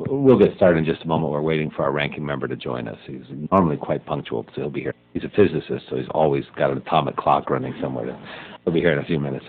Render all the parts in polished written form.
We'll get started in just a moment. We're waiting for our ranking member to join us. He's normally quite punctual, so he'll be here. He's a physicist, so he's always got an atomic clock running somewhere. He'll be here in a few minutes.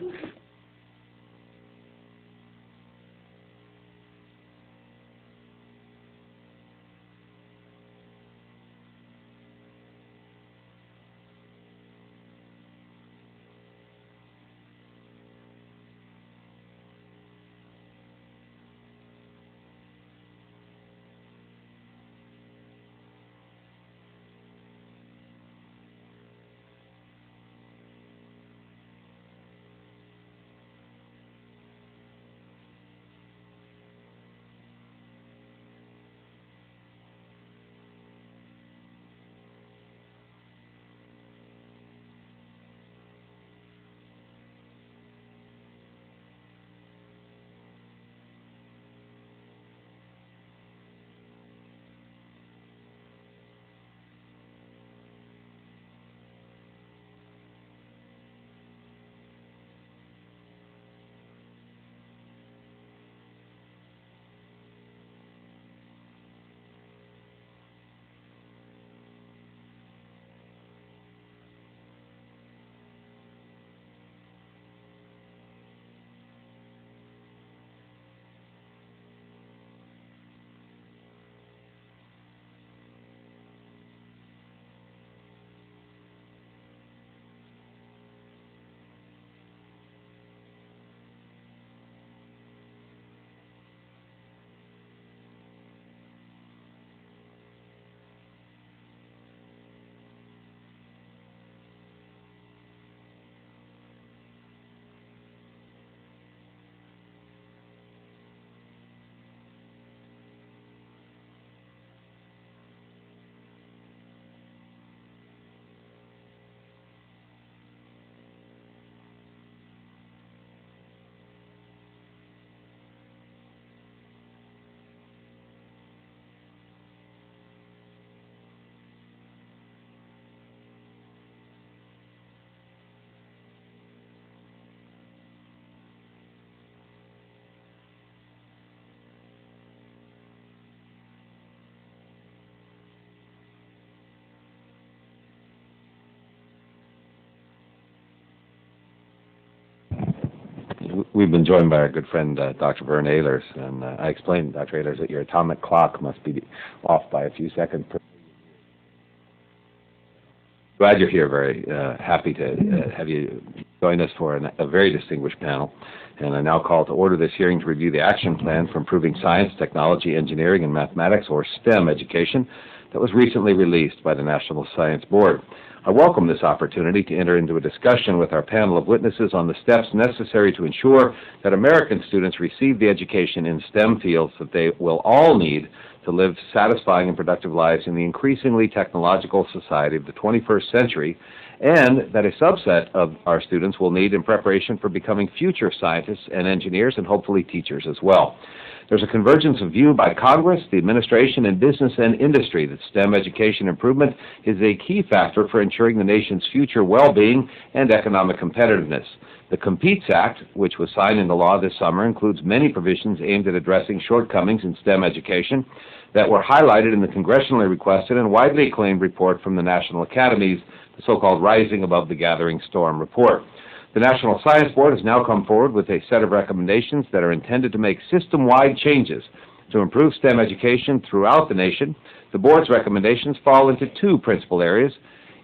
We've been joined by our good friend, Dr. Vern Ehlers, and I explained, Dr. Ehlers, that your atomic clock must be off by a few seconds. Glad you're here. Very happy to have you join us for a very distinguished panel. And I now call to order this hearing to review the action plan for improving science, technology, engineering, and mathematics, or STEM education, that was recently released by the National Science Board. I welcome this opportunity to enter into a discussion with our panel of witnesses on the steps necessary to ensure that American students receive the education in STEM fields that they will all need to live satisfying and productive lives in the increasingly technological society of the 21st century, and that a subset of our students will need in preparation for becoming future scientists and engineers, and hopefully teachers as well. There's a convergence of view by Congress, the administration, and business and industry that STEM education improvement is a key factor for ensuring the nation's future well-being and economic competitiveness. The Competes Act, which was signed into law this summer, includes many provisions aimed at addressing shortcomings in STEM education that were highlighted in the congressionally requested and widely acclaimed report from the National Academies, the so-called Rising Above the Gathering Storm report. The National Science Board has now come forward with a set of recommendations that are intended to make system-wide changes to improve STEM education throughout the nation. The Board's recommendations fall into two principal areas: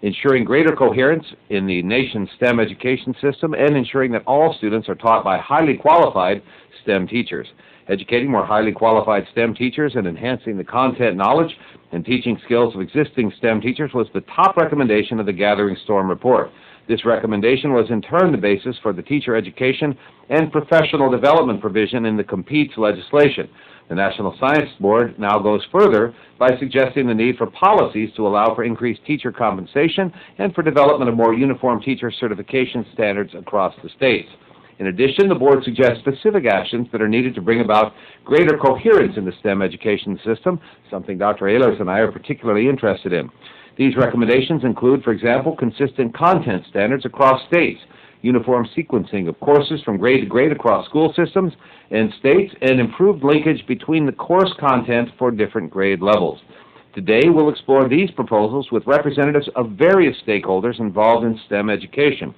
ensuring greater coherence in the nation's STEM education system and ensuring that all students are taught by highly qualified STEM teachers. Educating more highly qualified STEM teachers and enhancing the content knowledge and teaching skills of existing STEM teachers was the top recommendation of the Gathering Storm report. This recommendation was in turn the basis for the teacher education and professional development provision in the Competes legislation. The National Science Board now goes further by suggesting the need for policies to allow for increased teacher compensation and for development of more uniform teacher certification standards across the states. In addition, the Board suggests specific actions that are needed to bring about greater coherence in the STEM education system, something Dr. Ehlers and I are particularly interested in. These recommendations include, for example, consistent content standards across states, uniform sequencing of courses from grade to grade across school systems and states, and improved linkage between the course content for different grade levels. Today, we'll explore these proposals with representatives of various stakeholders involved in STEM education.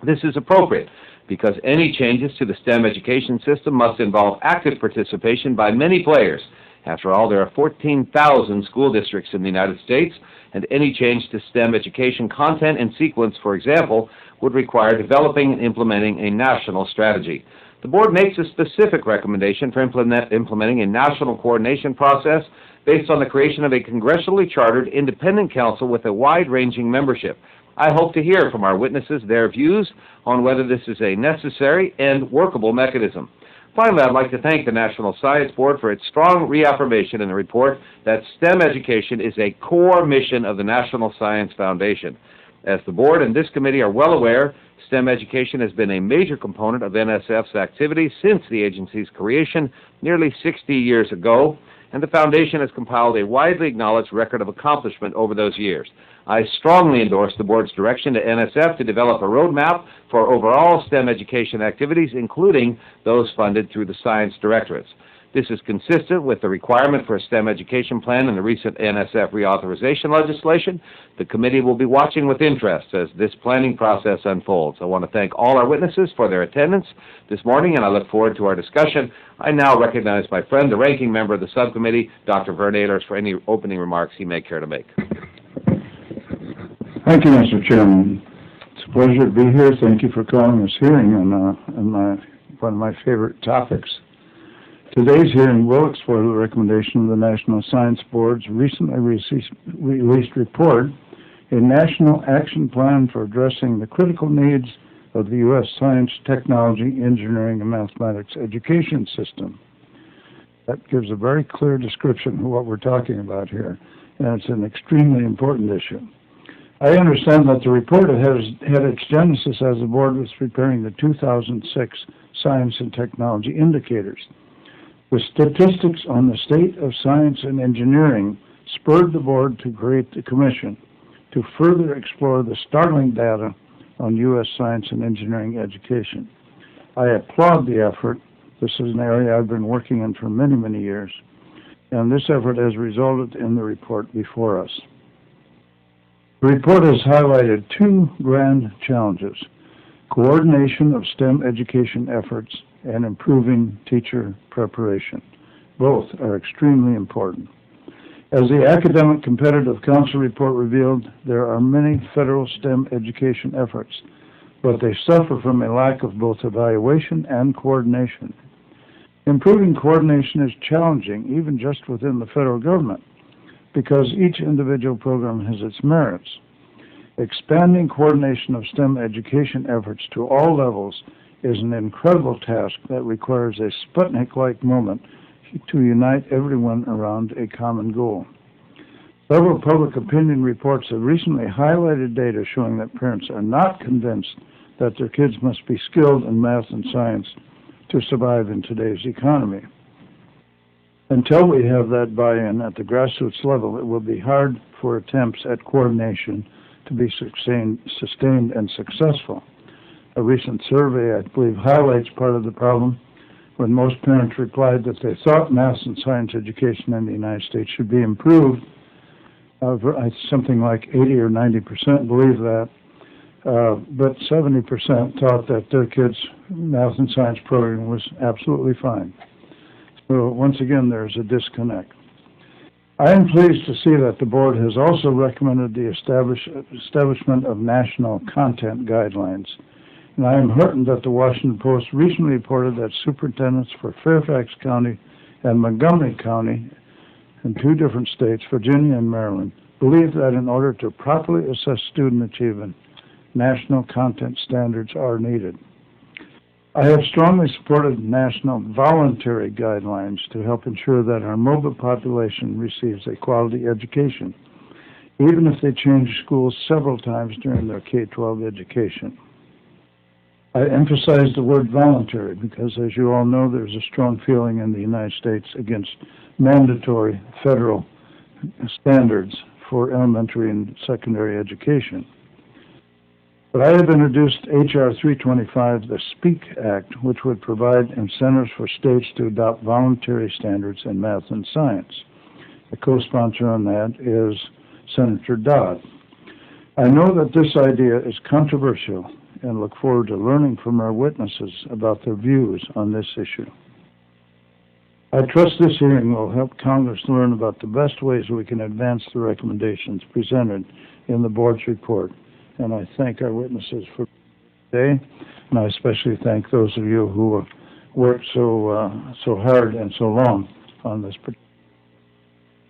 This is appropriate because any changes to the STEM education system must involve active participation by many players. After all, there are 14,000 school districts in the United States, and any change to STEM education content and sequence, for example, would require developing and implementing a national strategy. The Board makes a specific recommendation for implementing a national coordination process based on the creation of a congressionally chartered independent council with a wide-ranging membership. I hope to hear from our witnesses their views on whether this is a necessary and workable mechanism. Finally, I'd like to thank the National Science Board for its strong reaffirmation in the report that STEM education is a core mission of the National Science Foundation. As the Board and this committee are well aware, STEM education has been a major component of NSF's activities since the agency's creation nearly 60 years ago, and the Foundation has compiled a widely acknowledged record of accomplishment over those years. I strongly endorse the Board's direction to NSF to develop a roadmap for overall STEM education activities, including those funded through the Science Directorates. This is consistent with the requirement for a STEM education plan in the recent NSF reauthorization legislation. The committee will be watching with interest as this planning process unfolds. I want to thank all our witnesses for their attendance this morning, and I look forward to our discussion. I now recognize my friend, the ranking member of the subcommittee, Dr. Vern Ehlers, for any opening remarks he may care to make. Thank you, Mr. Chairman. It's a pleasure to be here. Thank you for calling this hearing on one of my favorite topics. Today's hearing will explore the recommendation of the National Science Board's recently released report, a national action plan for addressing the critical needs of the U.S. science, technology, engineering, and mathematics education system. That gives a very clear description of what we're talking about here, and it's an extremely important issue. I understand that the report had its genesis as the Board was preparing the 2006 Science and Technology Indicators. The statistics on the state of science and engineering spurred the Board to create the Commission to further explore the startling data on U.S. science and engineering education. I applaud the effort. This is an area I've been working in for many, many years, and this effort has resulted in the report before us. The report has highlighted two grand challenges: coordination of STEM education efforts and improving teacher preparation. Both are extremely important. As the Academic Competitive Council report revealed, there are many federal STEM education efforts, but they suffer from a lack of both evaluation and coordination. Improving coordination is challenging, even just within the federal government, because each individual program has its merits. Expanding coordination of STEM education efforts to all levels is an incredible task that requires a Sputnik-like moment to unite everyone around a common goal. Several public opinion reports have recently highlighted data showing that parents are not convinced that their kids must be skilled in math and science to survive in today's economy. Until we have that buy-in at the grassroots level, it will be hard for attempts at coordination to be sustained and successful. A recent survey, I believe, highlights part of the problem when most parents replied that they thought math and science education in the United States should be improved. Something like 80 or 90% believe that, but 70% thought that their kids' math and science program was absolutely fine. So once again, there's a disconnect. I am pleased to see that the Board has also recommended the establishment of national content guidelines. And I am heartened that the Washington Post recently reported that superintendents for Fairfax County and Montgomery County in two different states, Virginia and Maryland, believe that in order to properly assess student achievement, national content standards are needed. I have strongly supported national voluntary guidelines to help ensure that our mobile population receives a quality education, even if they change schools several times during their K-12 education. I emphasize the word voluntary because, as you all know, there's a strong feeling in the United States against mandatory federal standards for elementary and secondary education. But I have introduced H.R. 325, the SPEAK Act, which would provide incentives for states to adopt voluntary standards in math and science. The co-sponsor on that is Senator Dodd. I know that this idea is controversial and look forward to learning from our witnesses about their views on this issue. I trust this hearing will help Congress learn about the best ways we can advance the recommendations presented in the board's report. And I thank our witnesses for today, and I especially thank those of you who worked so hard and so long on this.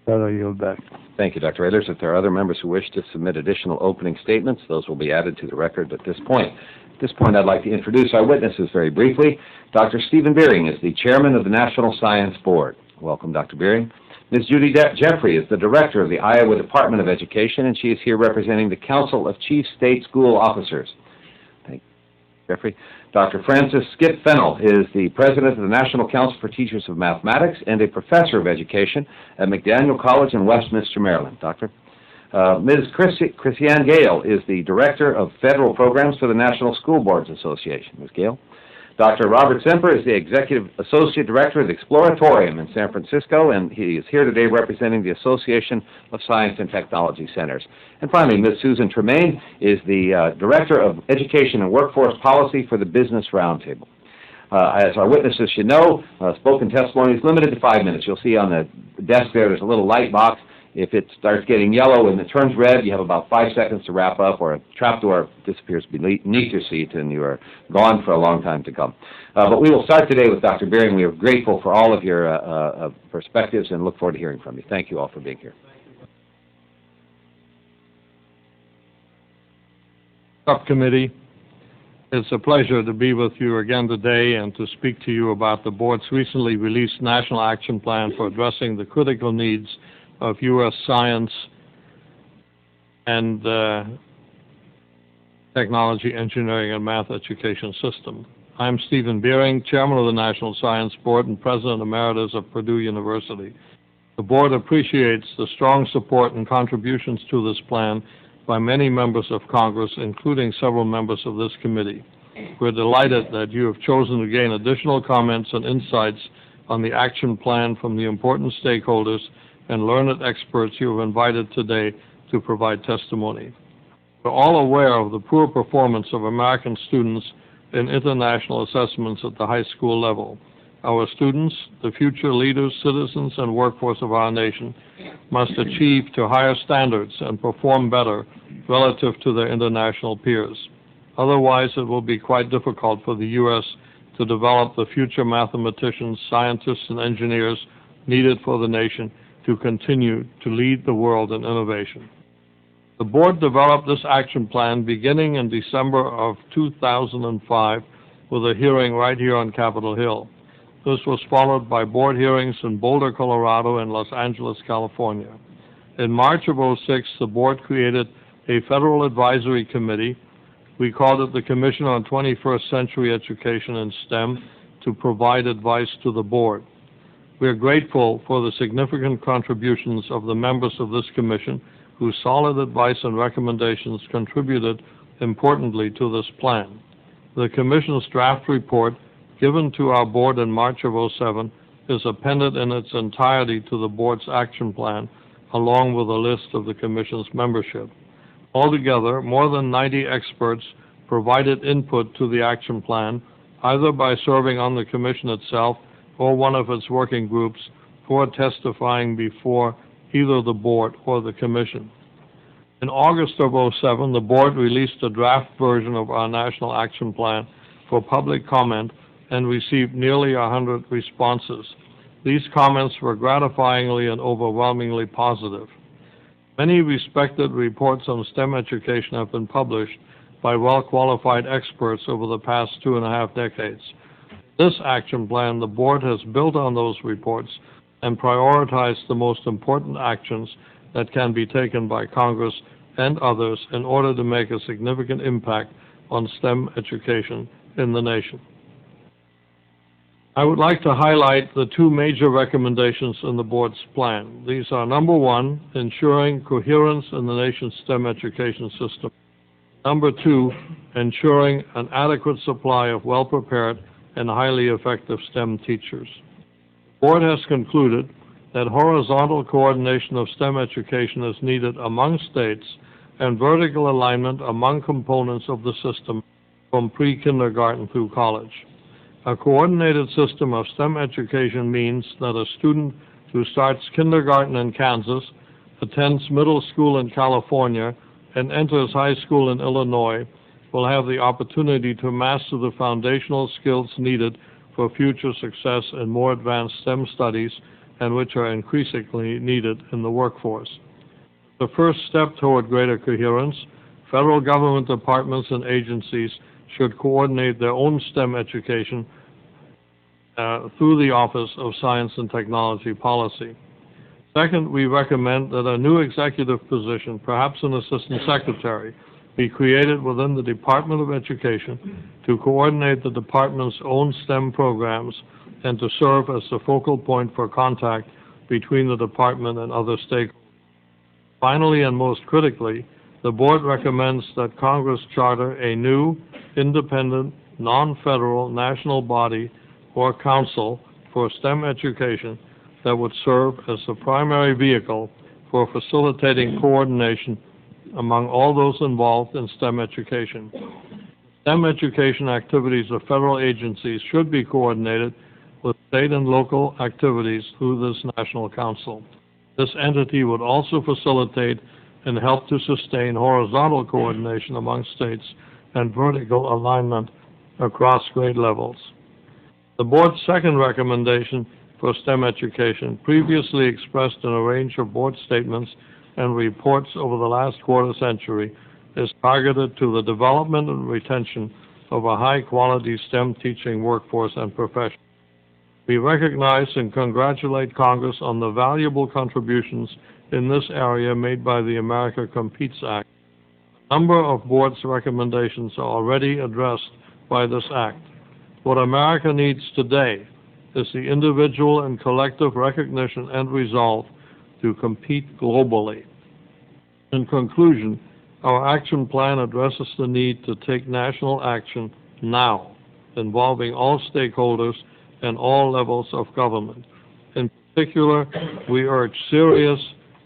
That I yield back. Thank you, Dr. Ehlers. If there are other members who wish to submit additional opening statements, those will be added to the record at this point. At this point, I'd like to introduce our witnesses very briefly. Dr. Stephen Beering is the chairman of the National Science Board. Welcome, Dr. Beering. Ms. Judy Jeffrey is the director of the Iowa Department of Education, and she is here representing the Council of Chief State School Officers. Thank you, Jeffrey. Dr. Francis Skip Fennell is the president of the National Council for Teachers of Mathematics and a professor of education at McDaniel College in Westminster, Maryland. Doctor. Ms. Chrisanne Gayl is the director of federal programs for the National School Boards Association. Ms. Gayl. Dr. Robert Semper is the Executive Associate Director of the Exploratorium in San Francisco, and he is here today representing the Association of Science and Technology Centers. And finally, Ms. Susan Traiman is the Director of Education and Workforce Policy for the Business Roundtable. As our witnesses should know, spoken testimony is limited to 5 minutes. You'll see on the desk there's a little light box. If it starts getting yellow and it turns red, you have about 5 seconds to wrap up, or a trapdoor disappears beneath your seat and you are gone for a long time to come. But we will start today with Dr. Beering. We are grateful for all of your perspectives and look forward to hearing from you. Thank you all for being here. Subcommittee, it's a pleasure to be with you again today and to speak to you about the board's recently released National Action Plan for addressing the critical needs of U.S. science and technology, engineering, and math education system. I'm Stephen Beering, chairman of the National Science Board and president emeritus of Purdue University. The board appreciates the strong support and contributions to this plan by many members of Congress, including several members of this committee. We're delighted that you have chosen to gain additional comments and insights on the action plan from the important stakeholders and learned experts you have invited today to provide testimony. We're all aware of the poor performance of American students in international assessments at the high school level. Our students, the future leaders, citizens, and workforce of our nation, must achieve to higher standards and perform better relative to their international peers. Otherwise, it will be quite difficult for the U.S. to develop the future mathematicians, scientists, and engineers needed for the nation to continue to lead the world in innovation. The board developed this action plan beginning in December of 2005 with a hearing right here on Capitol Hill. This was followed by board hearings in Boulder, Colorado, and Los Angeles, California. In March of 2006, the board created a federal advisory committee. We called it the Commission on 21st Century Education in STEM to provide advice to the board. We are grateful for the significant contributions of the members of this commission whose solid advice and recommendations contributed importantly to this plan. The commission's draft report, given to our board in March of 2007, is appended in its entirety to the board's action plan, along with a list of the commission's membership. Altogether, more than 90 experts provided input to the action plan, either by serving on the commission itself or one of its working groups, or testifying before either the board or the commission. In August of 2007, the board released a draft version of our National Action Plan for public comment and received nearly 100 responses. These comments were gratifyingly and overwhelmingly positive. Many respected reports on STEM education have been published by well-qualified experts over the past 2.5 decades. This action plan, the board has built on those reports and prioritized the most important actions that can be taken by Congress and others in order to make a significant impact on STEM education in the nation. I would like to highlight the two major recommendations in the board's plan. These are, number one, ensuring coherence in the nation's STEM education system. Number two, ensuring an adequate supply of well-prepared and highly effective STEM teachers. The board has concluded that horizontal coordination of STEM education is needed among states and vertical alignment among components of the system from pre-kindergarten through college. A coordinated system of STEM education means that a student who starts kindergarten in Kansas, attends middle school in California, and enters high school in Illinois will have the opportunity to master the foundational skills needed for future success in more advanced STEM studies and which are increasingly needed in the workforce. The first step toward greater coherence, federal government departments and agencies should coordinate their own STEM education through the Office of Science and Technology Policy. Second, we recommend that a new executive position, perhaps an assistant secretary, be created within the Department of Education to coordinate the department's own STEM programs and to serve as the focal point for contact between the department and other stakeholders. Finally, and most critically, the board recommends that Congress charter a new, independent, non-federal national body or council for STEM education that would serve as the primary vehicle for facilitating coordination among all those involved in STEM education. STEM education activities of federal agencies should be coordinated with state and local activities through this national council. This entity would also facilitate and help to sustain horizontal coordination among states and vertical alignment across grade levels. The board's second recommendation for STEM education, previously expressed in a range of board statements and reports over the last quarter century, is targeted to the development and retention of a high-quality STEM teaching workforce and profession. We recognize and congratulate Congress on the valuable contributions in this area made by the America Competes Act. A number of board's recommendations are already addressed by this act. What America needs today is the individual and collective recognition and resolve to compete globally. In conclusion, our action plan addresses the need to take national action now, involving all stakeholders and all levels of government. In particular, we urge serious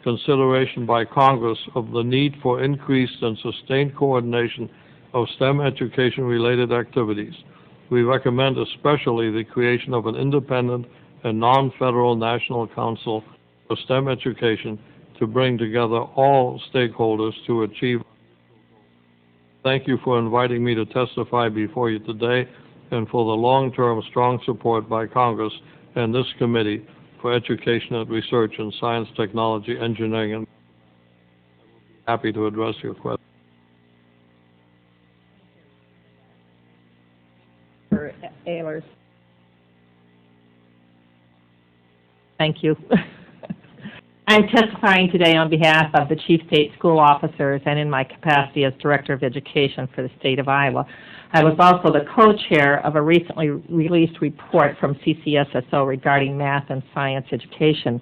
consideration by Congress of the need for increased and sustained coordination of STEM education-related activities. We recommend especially the creation of an independent and non-federal national council for STEM education to bring together all stakeholders to achieve. Thank you for inviting me to testify before you today and for the long-term strong support by Congress and this committee for education and research in science, technology, engineering, and happy to address your questions. Ehlers. Thank you. I'm testifying today on behalf of the Chief State School Officers and in my capacity as Director of Education for the state of Iowa. I was also the co-chair of a recently released report from CCSSO regarding math and science education.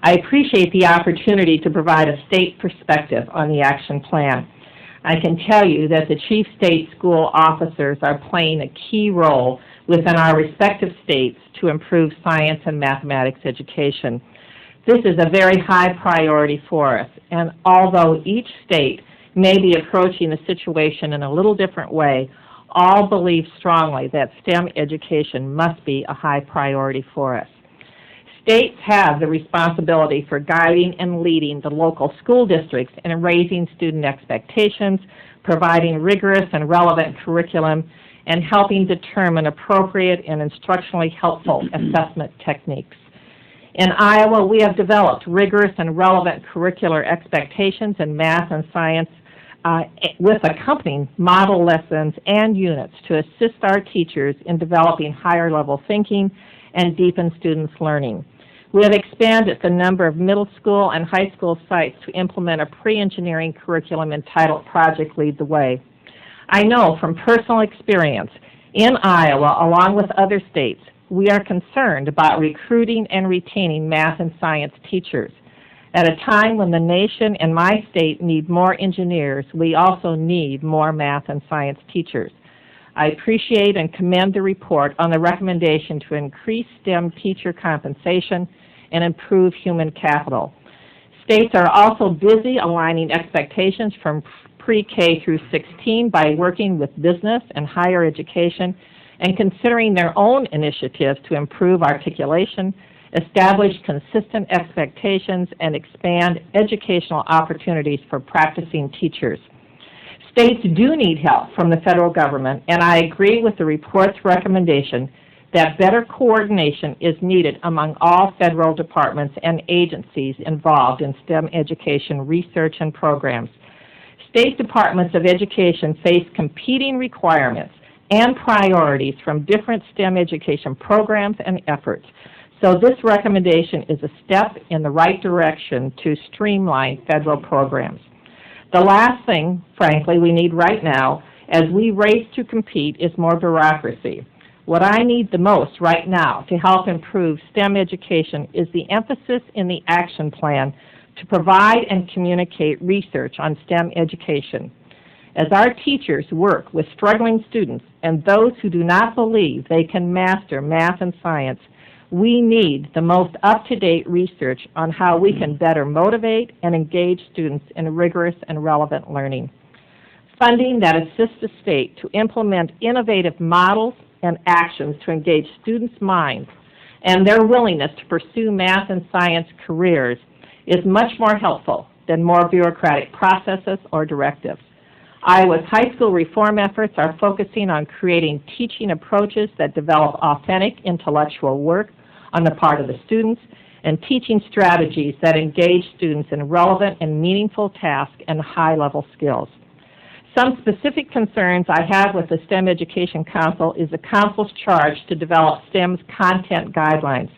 I appreciate the opportunity to provide a state perspective on the action plan. I can tell you that the Chief State School Officers are playing a key role within our respective states to improve science and mathematics education. This is a very high priority for us, and although each state may be approaching the situation in a little different way, all believe strongly that STEM education must be a high priority for us. States have the responsibility for guiding and leading the local school districts in raising student expectations, providing rigorous and relevant curriculum, and helping determine appropriate and instructionally helpful assessment techniques. In Iowa, we have developed rigorous and relevant curricular expectations in math and science with accompanying model lessons and units to assist our teachers in developing higher level thinking and deepen students' learning. We have expanded the number of middle school and high school sites to implement a pre-engineering curriculum entitled Project Lead the Way. I know from personal experience in Iowa, along with other states, we are concerned about recruiting and retaining math and science teachers. At a time when the nation and my state need more engineers, we also need more math and science teachers. I appreciate and commend the report on the recommendation to increase STEM teacher compensation and improve human capital. States are also busy aligning expectations from pre-K through 16 by working with business and higher education and considering their own initiatives to improve articulation, establish consistent expectations, and expand educational opportunities for practicing teachers. States do need help from the federal government, and I agree with the report's recommendation that better coordination is needed among all federal departments and agencies involved in STEM education research and programs. State departments of education face competing requirements and priorities from different STEM education programs and efforts. So this recommendation is a step in the right direction to streamline federal programs. The last thing, frankly, we need right now as we race to compete is more bureaucracy. What I need the most right now to help improve STEM education is the emphasis in the action plan to provide and communicate research on STEM education. As our teachers work with struggling students and those who do not believe they can master math and science, we need the most up-to-date research on how we can better motivate and engage students in rigorous and relevant learning. Funding that assists the state to implement innovative models and actions to engage students' minds and their willingness to pursue math and science careers is much more helpful than more bureaucratic processes or directives. Iowa's high school reform efforts are focusing on creating teaching approaches that develop authentic intellectual work on the part of the students and teaching strategies that engage students in relevant and meaningful tasks and high-level skills. Some specific concerns I have with the STEM Education Council is the Council's charge to develop STEM's content guidelines.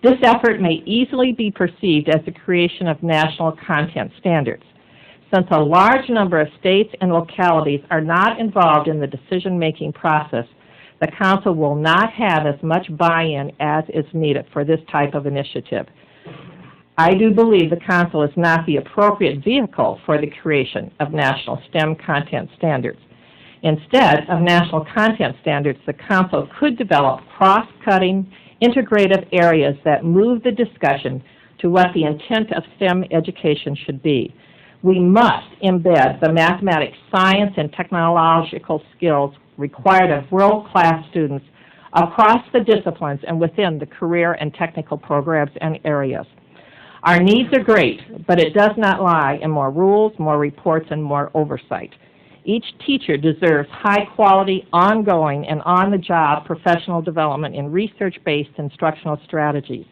This effort may easily be perceived as the creation of national content standards. Since a large number of states and localities are not involved in the decision-making process, the Council will not have as much buy-in as is needed for this type of initiative. I do believe the Council is not the appropriate vehicle for the creation of national STEM content standards. Instead of national content standards, the Council could develop cross-cutting, integrative areas that move the discussion to what the intent of STEM education should be. We must embed the mathematics, science, and technological skills required of world-class students across the disciplines and within the career and technical programs and areas. Our needs are great, but it does not lie in more rules, more reports, and more oversight. Each teacher deserves high-quality, ongoing, and on-the-job professional development in research-based instructional strategies.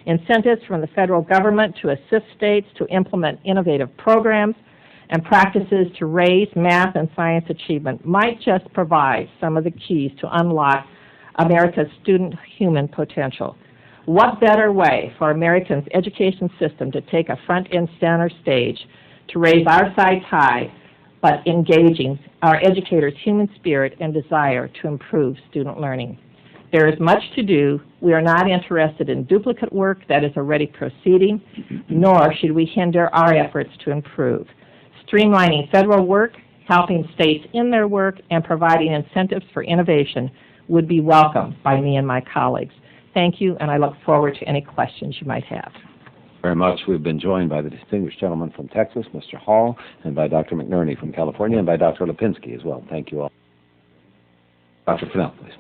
Incentives from the federal government to assist states to implement innovative programs and practices to raise math and science achievement might just provide some of the keys to unlock America's student human potential. What better way for Americans' education system to take a front and center stage to raise our sights high, but engaging our educators' human spirit and desire to improve student learning. There is much to do. We are not interested in duplicate work that is already proceeding, nor should we hinder our efforts to improve. Streamlining federal work, helping states in their work, and providing incentives for innovation would be welcome by me and my colleagues. Thank you, and I look forward to any questions you might have. Very much. We've been joined by the distinguished gentleman from Texas, Mr. Hall, and by Dr. McNerney from California, and by Dr. Lipinski as well. Thank you all. Dr. Fennell, please.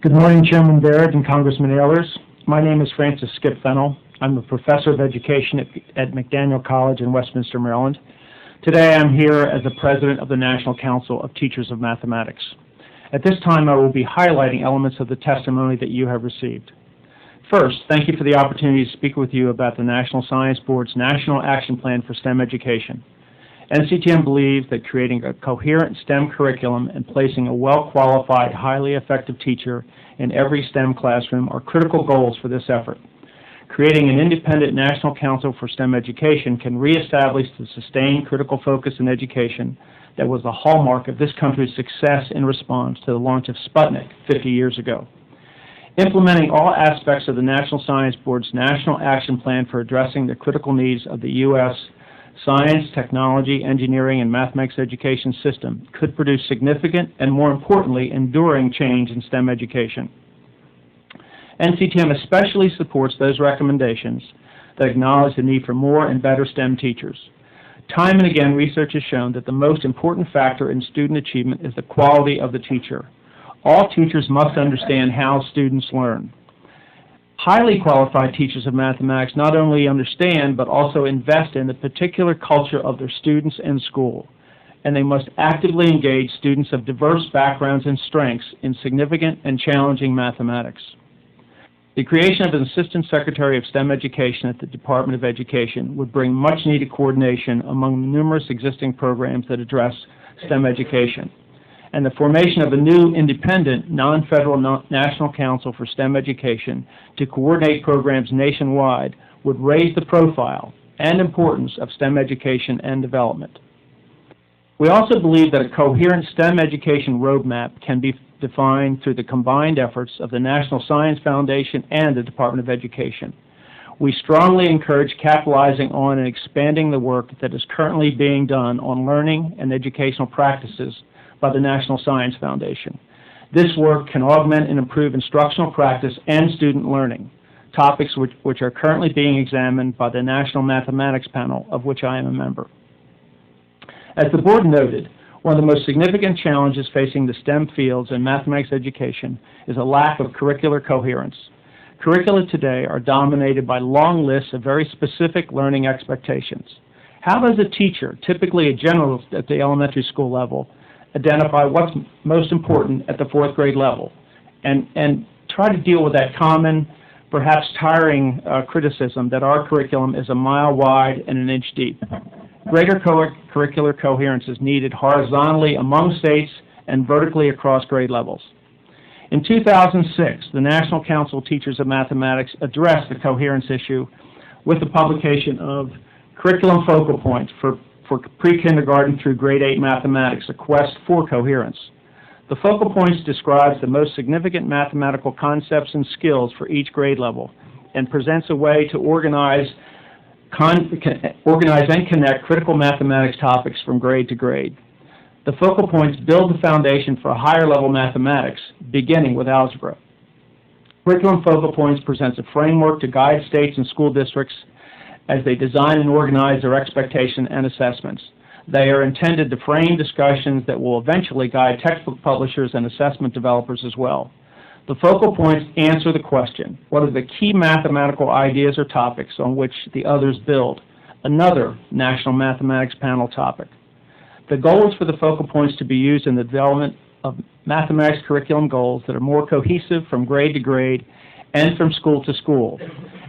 Good morning, Chairman Barrett and Congressman Ehlers. My name is Francis Skip Fennell. I'm a professor of education at McDaniel College in Westminster, Maryland. Today I'm here as the president of the National Council of Teachers of Mathematics. At this time, I will be highlighting elements of the testimony that you have received. First, thank you for the opportunity to speak with you about the National Science Board's National Action Plan for STEM Education. NCTM believes that creating a coherent STEM curriculum and placing a well-qualified, highly effective teacher in every STEM classroom are critical goals for this effort. Creating an independent National Council for STEM Education can reestablish the sustained critical focus in education that was the hallmark of this country's success in response to the launch of Sputnik 50 years ago. implementing all aspects of the National Science Board's National Action Plan for addressing the critical needs of the U.S. science, technology, engineering, and mathematics education system could produce significant and, more importantly, enduring change in STEM education. NCTM especially supports those recommendations that acknowledge the need for more and better STEM teachers. Time and again, research has shown that the most important factor in student achievement is the quality of the teacher. All teachers must understand how students learn. Highly qualified teachers of mathematics not only understand but also invest in the particular culture of their students and school, and they must actively engage students of diverse backgrounds and strengths in significant and challenging mathematics. The creation of an Assistant Secretary of STEM Education at the Department of Education would bring much-needed coordination among the numerous existing programs that address STEM education. And the formation of a new independent, non-federal National Council for STEM Education to coordinate programs nationwide would raise the profile and importance of STEM education and development. We also believe that a coherent STEM education roadmap can be defined through the combined efforts of the National Science Foundation and the Department of Education. We strongly encourage capitalizing on and expanding the work that is currently being done on learning and educational practices by the National Science Foundation. This work can augment and improve instructional practice and student learning, topics which are currently being examined by the National Mathematics Panel, of which I am a member. As the board noted, one of the most significant challenges facing the STEM fields in mathematics education is a lack of curricular coherence. Curricula today are dominated by long lists of very specific learning expectations. How does a teacher, typically a generalist at the elementary school level, identify what's most important at the fourth grade level and try to deal with that common, perhaps tiring criticism that our curriculum is a mile wide and an inch deep? Greater curricular coherence is needed horizontally among states and vertically across grade levels. In 2006, the National Council of Teachers of Mathematics addressed the coherence issue with the publication of Curriculum Focal Points for pre-kindergarten through grade 8 mathematics, a quest for coherence. The focal points describes the most significant mathematical concepts and skills for each grade level and presents a way to organize and connect critical mathematics topics from grade to grade. The focal points build the foundation for higher level mathematics, beginning with algebra. Curriculum Focal Points presents a framework to guide states and school districts as they design and organize their expectation and assessments. They are intended to frame discussions that will eventually guide textbook publishers and assessment developers as well. The focal points answer the question, what are the key mathematical ideas or topics on which the others build? Another National Mathematics Panel topic. The goal is for the focal points to be used in the development of mathematics curriculum goals that are more cohesive from grade to grade and from school to school,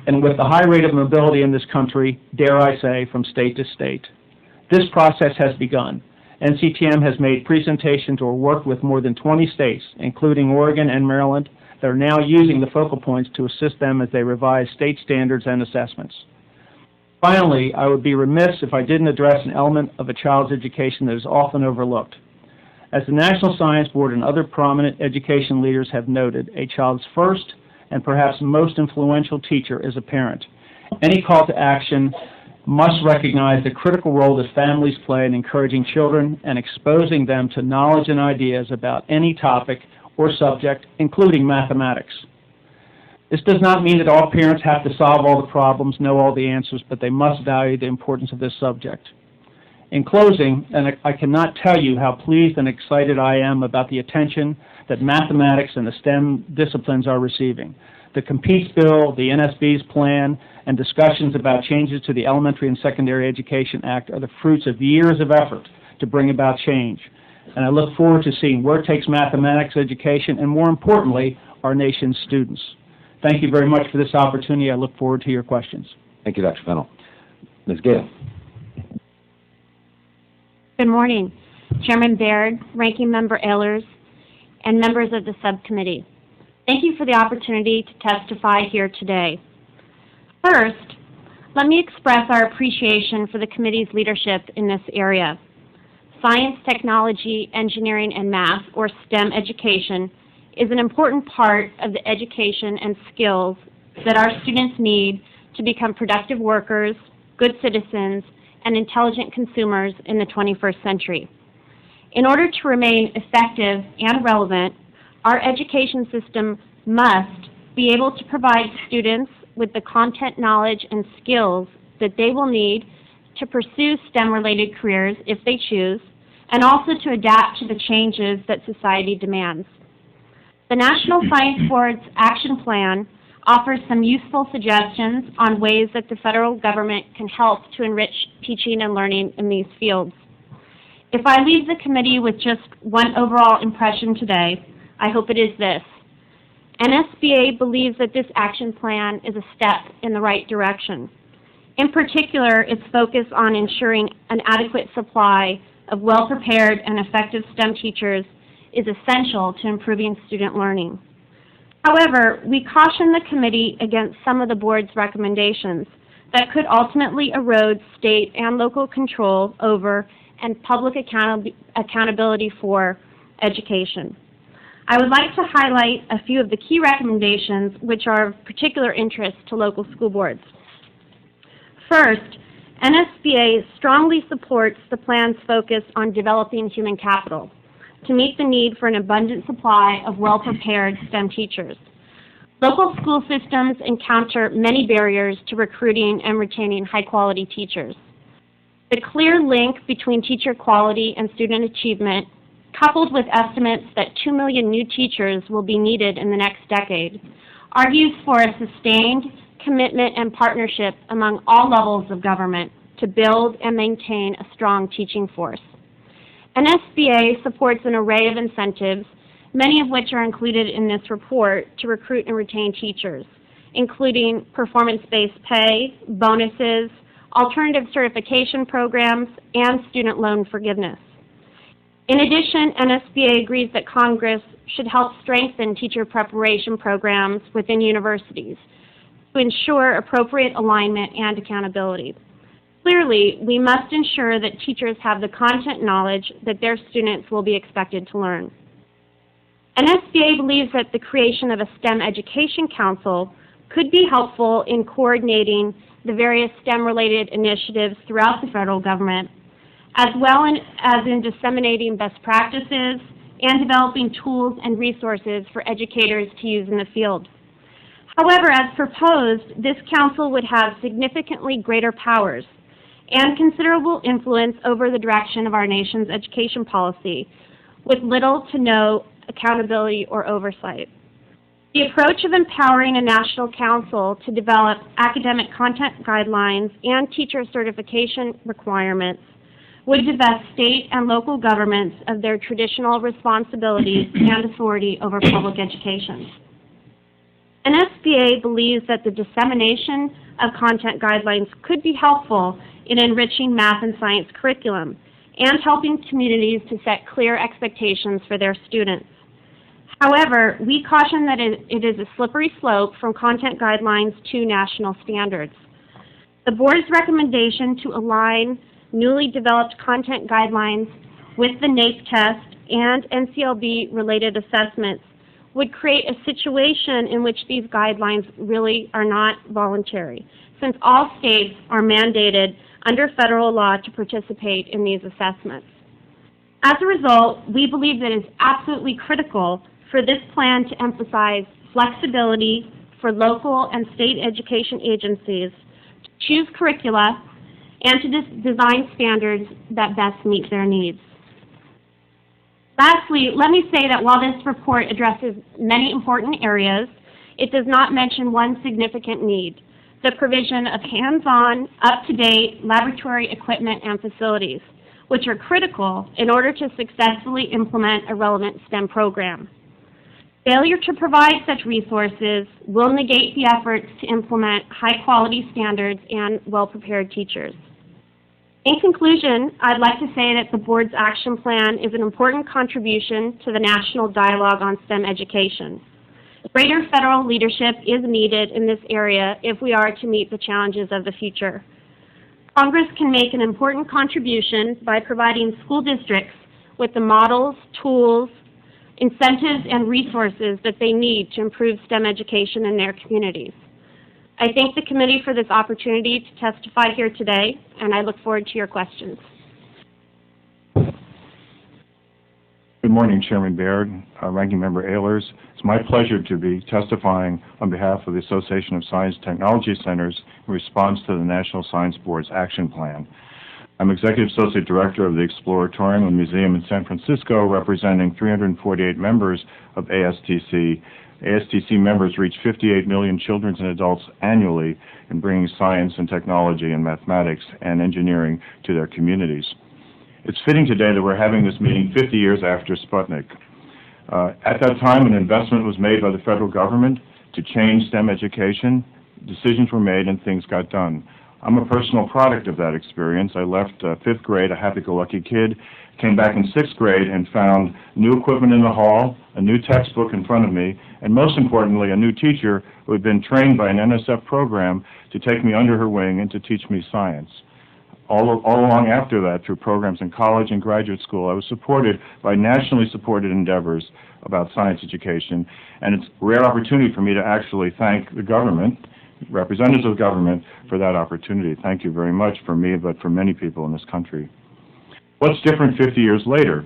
and with the high rate of mobility in this country, dare I say, from state to state. This process has begun. NCTM has made presentations or worked with more than 20 states, including Oregon and Maryland, that are now using the focal points to assist them as they revise state standards and assessments. Finally, I would be remiss if I didn't address an element of a child's education that is often overlooked. As the National Science Board and other prominent education leaders have noted, a child's first and perhaps most influential teacher is a parent. Any call to action must recognize the critical role that families play in encouraging children and exposing them to knowledge and ideas about any topic or subject, including mathematics. This does not mean that all parents have to solve all the problems, know all the answers, but they must value the importance of this subject. In closing, and I cannot tell you how pleased and excited I am about the attention that mathematics and the STEM disciplines are receiving. The COMPETES bill, the NSB's plan, and discussions about changes to the Elementary and Secondary Education Act are the fruits of years of effort to bring about change. And I look forward to seeing where it takes mathematics education and, more importantly, our nation's students. Thank you very much for this opportunity. I look forward to your questions. Thank you, Dr. Fennell. Ms. Gayl. Good morning, Chairman Baird, Ranking Member Ehlers, and members of the subcommittee. Thank you for the opportunity to testify here today. First, let me express our appreciation for the committee's leadership in this area. Science, technology, engineering, and math, or STEM education, is an important part of the education and skills that our students need to become productive workers, good citizens, and intelligent consumers in the 21st century. In order to remain effective and relevant, our education system must be able to provide students with the content, knowledge, and skills that they will need to pursue STEM-related careers if they choose, and also to adapt to the changes that society demands. The National Science Board's Action Plan offers some useful suggestions on ways that the federal government can help to enrich teaching and learning in these fields. If I leave the committee with just one overall impression today, I hope it is this. NSBA believes that this action plan is a step in the right direction. In particular, its focus on ensuring an adequate supply of well-prepared and effective STEM teachers is essential to improving student learning. However, we caution the committee against some of the board's recommendations that could ultimately erode state and local control over and public accountability for education. I would like to highlight a few of the key recommendations which are of particular interest to local school boards. First, NSBA strongly supports the plan's focus on developing human capital to meet the need for an abundant supply of well-prepared STEM teachers. Local school systems encounter many barriers to recruiting and retaining high-quality teachers. The clear link between teacher quality and student achievement, coupled with estimates that 2 million new teachers will be needed in the next decade, argues for a sustained commitment and partnership among all levels of government to build and maintain a strong teaching force. NSBA supports an array of incentives, many of which are included in this report, to recruit and retain teachers, including performance-based pay, bonuses, alternative certification programs, and student loan forgiveness. In addition, NSBA agrees that Congress should help strengthen teacher preparation programs within universities to ensure appropriate alignment and accountability. Clearly, we must ensure that teachers have the content knowledge that their students will be expected to learn. NSBA believes that the creation of a STEM Education Council could be helpful in coordinating the various STEM-related initiatives throughout the federal government, as well as in disseminating best practices and developing tools and resources for educators to use in the field. However, as proposed, this council would have significantly greater powers and considerable influence over the direction of our nation's education policy, with little to no accountability or oversight. The approach of empowering a national council to develop academic content guidelines and teacher certification requirements would divest state and local governments of their traditional responsibilities and authority over public education. NSBA believes that the dissemination of content guidelines could be helpful in enriching math and science curriculum and helping communities to set clear expectations for their students. However, we caution that it is a slippery slope from content guidelines to national standards. The board's recommendation to align newly developed content guidelines with the NAEP test and NCLB-related assessments would create a situation in which these guidelines really are not voluntary, since all states are mandated under federal law to participate in these assessments. As a result, we believe that it is absolutely critical for this plan to emphasize flexibility for local and state education agencies to choose curricula and to design standards that best meet their needs. Lastly, let me say that while this report addresses many important areas, it does not mention one significant need: the provision of hands-on, up-to-date laboratory equipment and facilities, which are critical in order to successfully implement a relevant STEM program. Failure to provide such resources will negate the efforts to implement high-quality standards and well-prepared teachers. In conclusion, I'd like to say that the board's action plan is an important contribution to the national dialogue on STEM education. Greater federal leadership is needed in this area if we are to meet the challenges of the future. Congress can make an important contribution by providing school districts with the models, tools, incentives, and resources that they need to improve STEM education in their communities. I thank the committee for this opportunity to testify here today, and I look forward to your questions. Good morning, Chairman Baird, Ranking Member Ehlers. It's my pleasure to be testifying on behalf of the Association of Science Technology Centers in response to the National Science Board's action plan. I'm Executive Associate Director of the Exploratorium, a museum in San Francisco representing 348 members of ASTC. ASTC members reach 58 million children and adults annually in bringing science and technology and mathematics and engineering to their communities. It's fitting today that we're having this meeting 50 years after Sputnik. At that time, an investment was made by the federal government to change STEM education. Decisions were made and things got done. I'm a personal product of that experience. I left fifth grade, a happy-go-lucky kid, came back in sixth grade and found new equipment in the hall, a new textbook in front of me, and most importantly, a new teacher who had been trained by an NSF program to take me under her wing and to teach me science. All along after that, through programs in college and graduate school, I was supported by nationally supported endeavors about science education, and it's a rare opportunity for me to actually thank the government, representatives of the government, for that opportunity. Thank you very much for me, but for many people in this country. What's different 50 years later?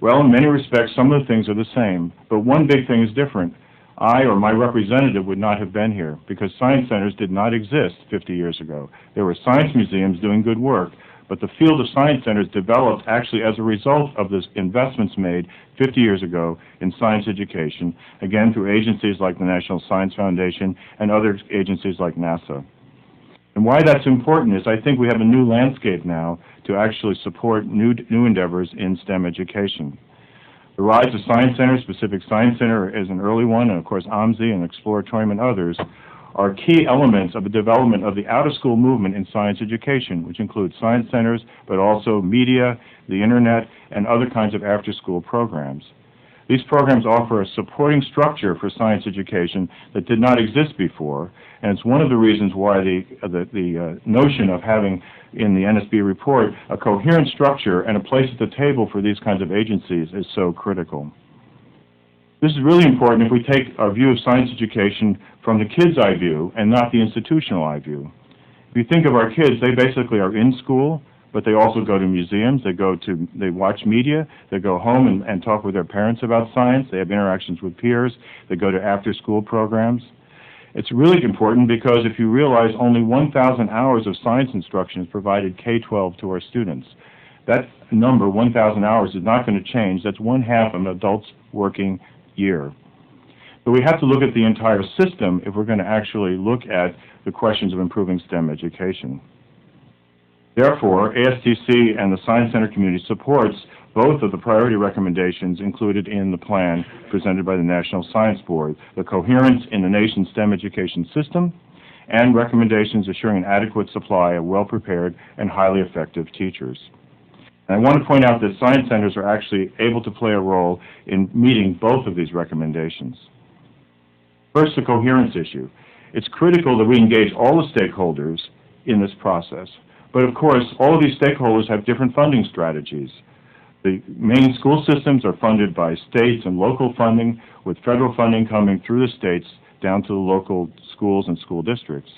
Well, in many respects, some of the things are the same, but one big thing is different. I or my representative would not have been here because science centers did not exist 50 years ago. There were science museums doing good work, but the field of science centers developed actually as a result of the investments made 50 years ago in science education, again through agencies like the National Science Foundation and other agencies like NASA. And why that's important is I think we have a new landscape now to actually support new endeavors in STEM education. The rise of science centers, Pacific Science Center is an early one, and of course OMSI and Exploratorium and others, are key elements of the development of the out-of-school movement in science education, which includes science centers, but also media, the internet, and other kinds of after-school programs. These programs offer a supporting structure for science education that did not exist before, and it's one of the reasons why the notion of having in the NSB report a coherent structure and a place at the table for these kinds of agencies is so critical. This is really important if we take our view of science education from the kids' eye view and not the institutional eye view. If you think of our kids, they basically are in school, but they also go to museums, they watch media, they go home and talk with their parents about science, they have interactions with peers, they go to after-school programs. It's really important because if you realize only 1,000 hours of science instruction is provided K-12 to our students. That number, 1,000 hours, is not going to change. That's 1/2 of an adult's working year. But we have to look at the entire system if we're going to actually look at the questions of improving STEM education. Therefore, ASTC and the Science Center community supports both of the priority recommendations included in the plan presented by the National Science Board, the coherence in the nation's STEM education system, and recommendations assuring an adequate supply of well-prepared and highly effective teachers. And I want to point out that science centers are actually able to play a role in meeting both of these recommendations. First, the coherence issue. It's critical that we engage all the stakeholders in this process. But of course, all of these stakeholders have different funding strategies. The main school systems are funded by states and local funding, with federal funding coming through the states down to the local schools and school districts.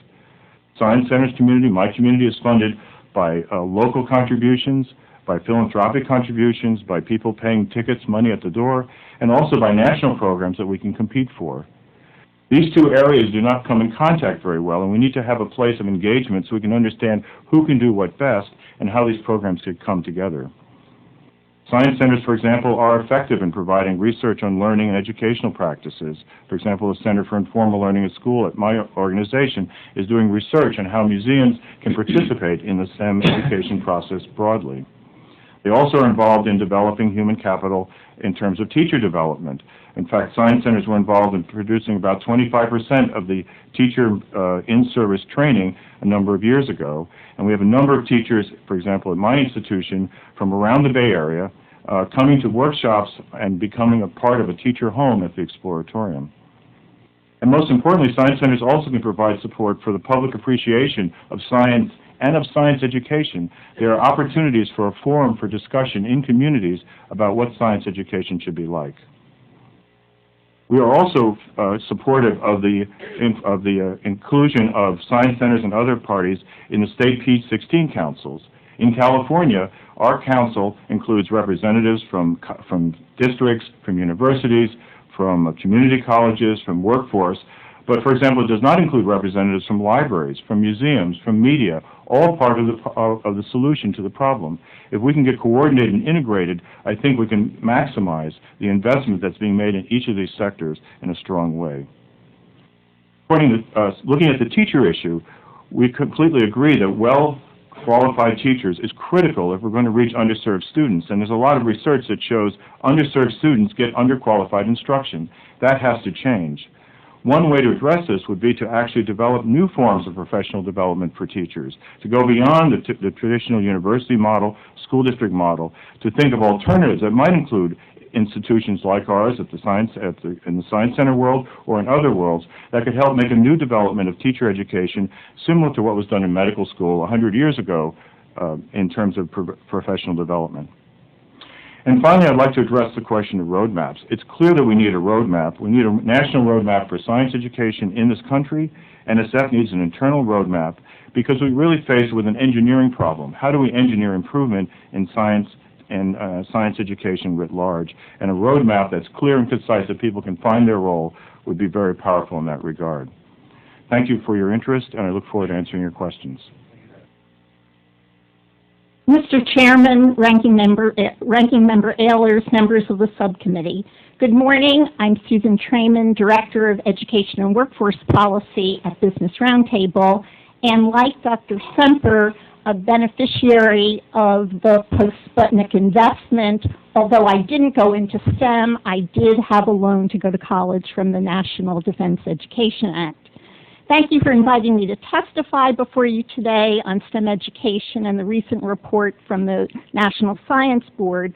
Science Center's community, my community, is funded by local contributions, by philanthropic contributions, by people paying tickets, money at the door, and also by national programs that we can compete for. These two areas do not come in contact very well, and we need to have a place of engagement so we can understand who can do what best and how these programs could come together. Science centers, for example, are effective in providing research on learning and educational practices. For example, the Center for Informal Learning at School at my organization is doing research on how museums can participate in the STEM education process broadly. They also are involved in developing human capital in terms of teacher development. In fact, science centers were involved in producing about 25% of the teacher in-service training a number of years ago. And we have a number of teachers, for example, at my institution, from around the Bay Area, coming to workshops and becoming a part of a teacher home at the Exploratorium. And most importantly, science centers also can provide support for the public appreciation of science and of science education. There are opportunities for a forum for discussion in communities about what science education should be like. We are also supportive of the inclusion of science centers and other parties in the state P16 councils. In California, our council includes representatives from districts, from universities, from community colleges, from workforce, but for example, it does not include representatives from libraries, from museums, from media, all part of the solution to the problem. If we can get coordinated and integrated, I think we can maximize the investment that's being made in each of these sectors in a strong way. Looking at the teacher issue, we completely agree that well-qualified teachers is critical if we're going to reach underserved students, and there's a lot of research that shows underserved students get underqualified instruction. That has to change. One way to address this would be to actually develop new forms of professional development for teachers, to go beyond the traditional university model, school district model, to think of alternatives that might include institutions like ours in the Science Center world or in other worlds that could help make a new development of teacher education similar to what was done in medical school 100 years ago in terms of professional development. And finally, I'd like to address the question of roadmaps. It's clear that we need a roadmap. We need a national roadmap for science education in this country. NSF needs an internal roadmap because we're really faced with an engineering problem. How do we engineer improvement in science and science education writ large? And a roadmap that's clear and concise that people can find their role would be very powerful in that regard. Thank you for your interest, and I look forward to answering your questions. Mr. Chairman, Ranking Member Ehlers, members of the subcommittee. Good morning. I'm Susan Traiman, Director of Education and Workforce Policy at Business Roundtable, and like Dr. Semper, a beneficiary of the post-Sputnik investment. Although I didn't go into STEM, I did have a loan to go to college from the National Defense Education Act. Thank you for inviting me to testify before you today on STEM education and the recent report from the National Science Board.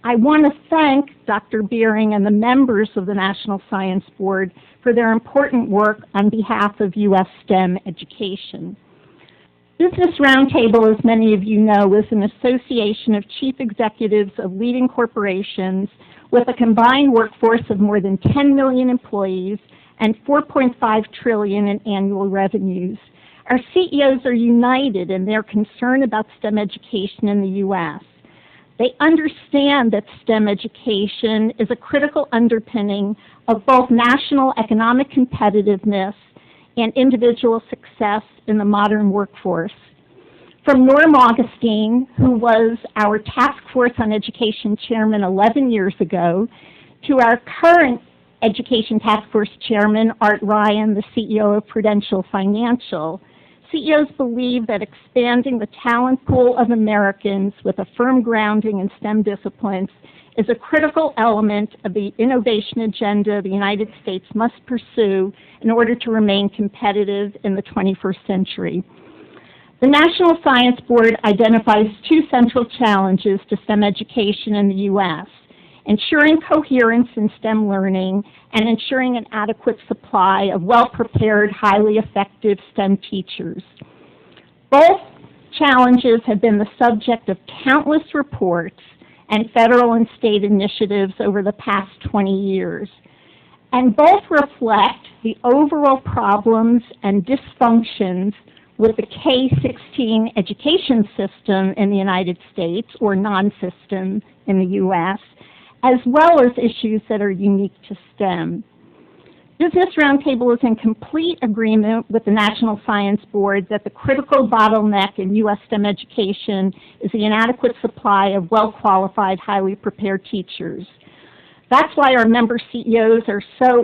I want to thank Dr. Beering and the members of the National Science Board for their important work on behalf of U.S. STEM education. Business Roundtable, as many of you know, is an association of chief executives of leading corporations with a combined workforce of more than 10 million employees and $4.5 trillion in annual revenues. Our CEOs are united in their concern about STEM education in the U.S. They understand that STEM education is a critical underpinning of both national economic competitiveness and individual success in the modern workforce. From Norm Augustine, who was our Task Force on Education chairman 11 years ago, to our current Education Task Force Chairman, Art Ryan, the CEO of Prudential Financial, CEOs believe that expanding the talent pool of Americans with a firm grounding in STEM disciplines is a critical element of the innovation agenda the United States must pursue in order to remain competitive in the 21st century. The National Science Board identifies two central challenges to STEM education in the U.S., ensuring coherence in STEM learning and ensuring an adequate supply of well-prepared, highly effective STEM teachers. Both challenges have been the subject of countless reports and federal and state initiatives over the past 20 years. And both reflect the overall problems and dysfunctions with the K-16 education system in the United States, or non-system in the U.S., as well as issues that are unique to STEM. Business Roundtable is in complete agreement with the National Science Board that the critical bottleneck in U.S. STEM education is the inadequate supply of well-qualified, highly prepared teachers. That's why our member CEOs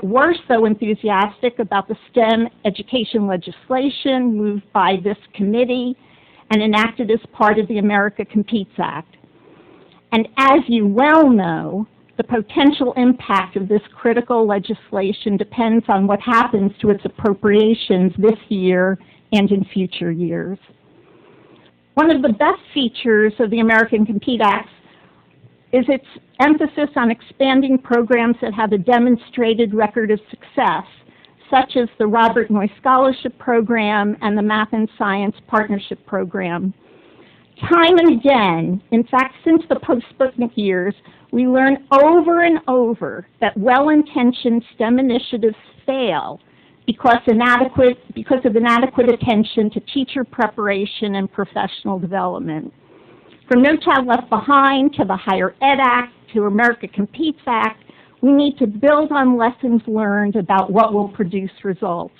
were so enthusiastic about the STEM education legislation moved by this committee and enacted as part of the America Competes Act. And as you well know, the potential impact of this critical legislation depends on what happens to its appropriations this year and in future years. One of the best features of the American Compete Act is its emphasis on expanding programs that have a demonstrated record of success, such as the Robert Noyce Scholarship Program and the Math and Science Partnership Program. Time and again, in fact, since the post-Sputnik years, we learn over and over that well-intentioned STEM initiatives fail because of inadequate attention to teacher preparation and professional development. From No Child Left Behind to the Higher Ed Act to America Competes Act, we need to build on lessons learned about what will produce results.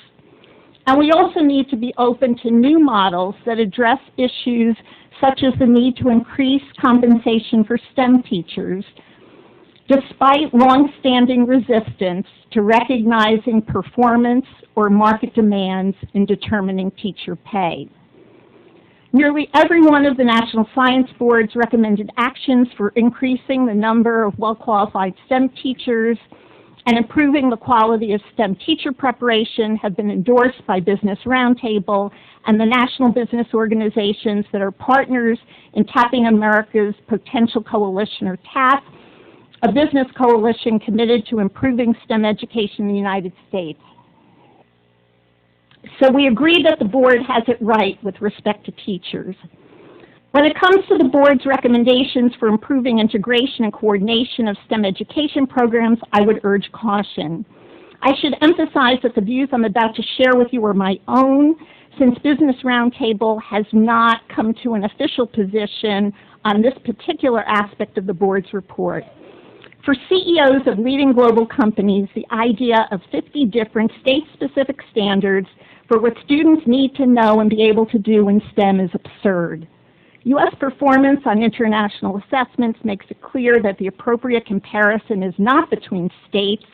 And we also need to be open to new models that address issues such as the need to increase compensation for STEM teachers, despite long-standing resistance to recognizing performance or market demands in determining teacher pay. Nearly every one of the National Science Board's recommended actions for increasing the number of well-qualified STEM teachers and improving the quality of STEM teacher preparation have been endorsed by Business Roundtable and the national business organizations that are partners in Tapping America's Potential Coalition, or TAP, a business coalition committed to improving STEM education in the United States. So we agree that the board has it right with respect to teachers. When it comes to the board's recommendations for improving integration and coordination of STEM education programs, I would urge caution. I should emphasize that the views I'm about to share with you are my own, since Business Roundtable has not come to an official position on this particular aspect of the board's report. For CEOs of leading global companies, the idea of 50 different state-specific standards for what students need to know and be able to do in STEM is absurd. U.S. performance on international assessments makes it clear that the appropriate comparison is not between states,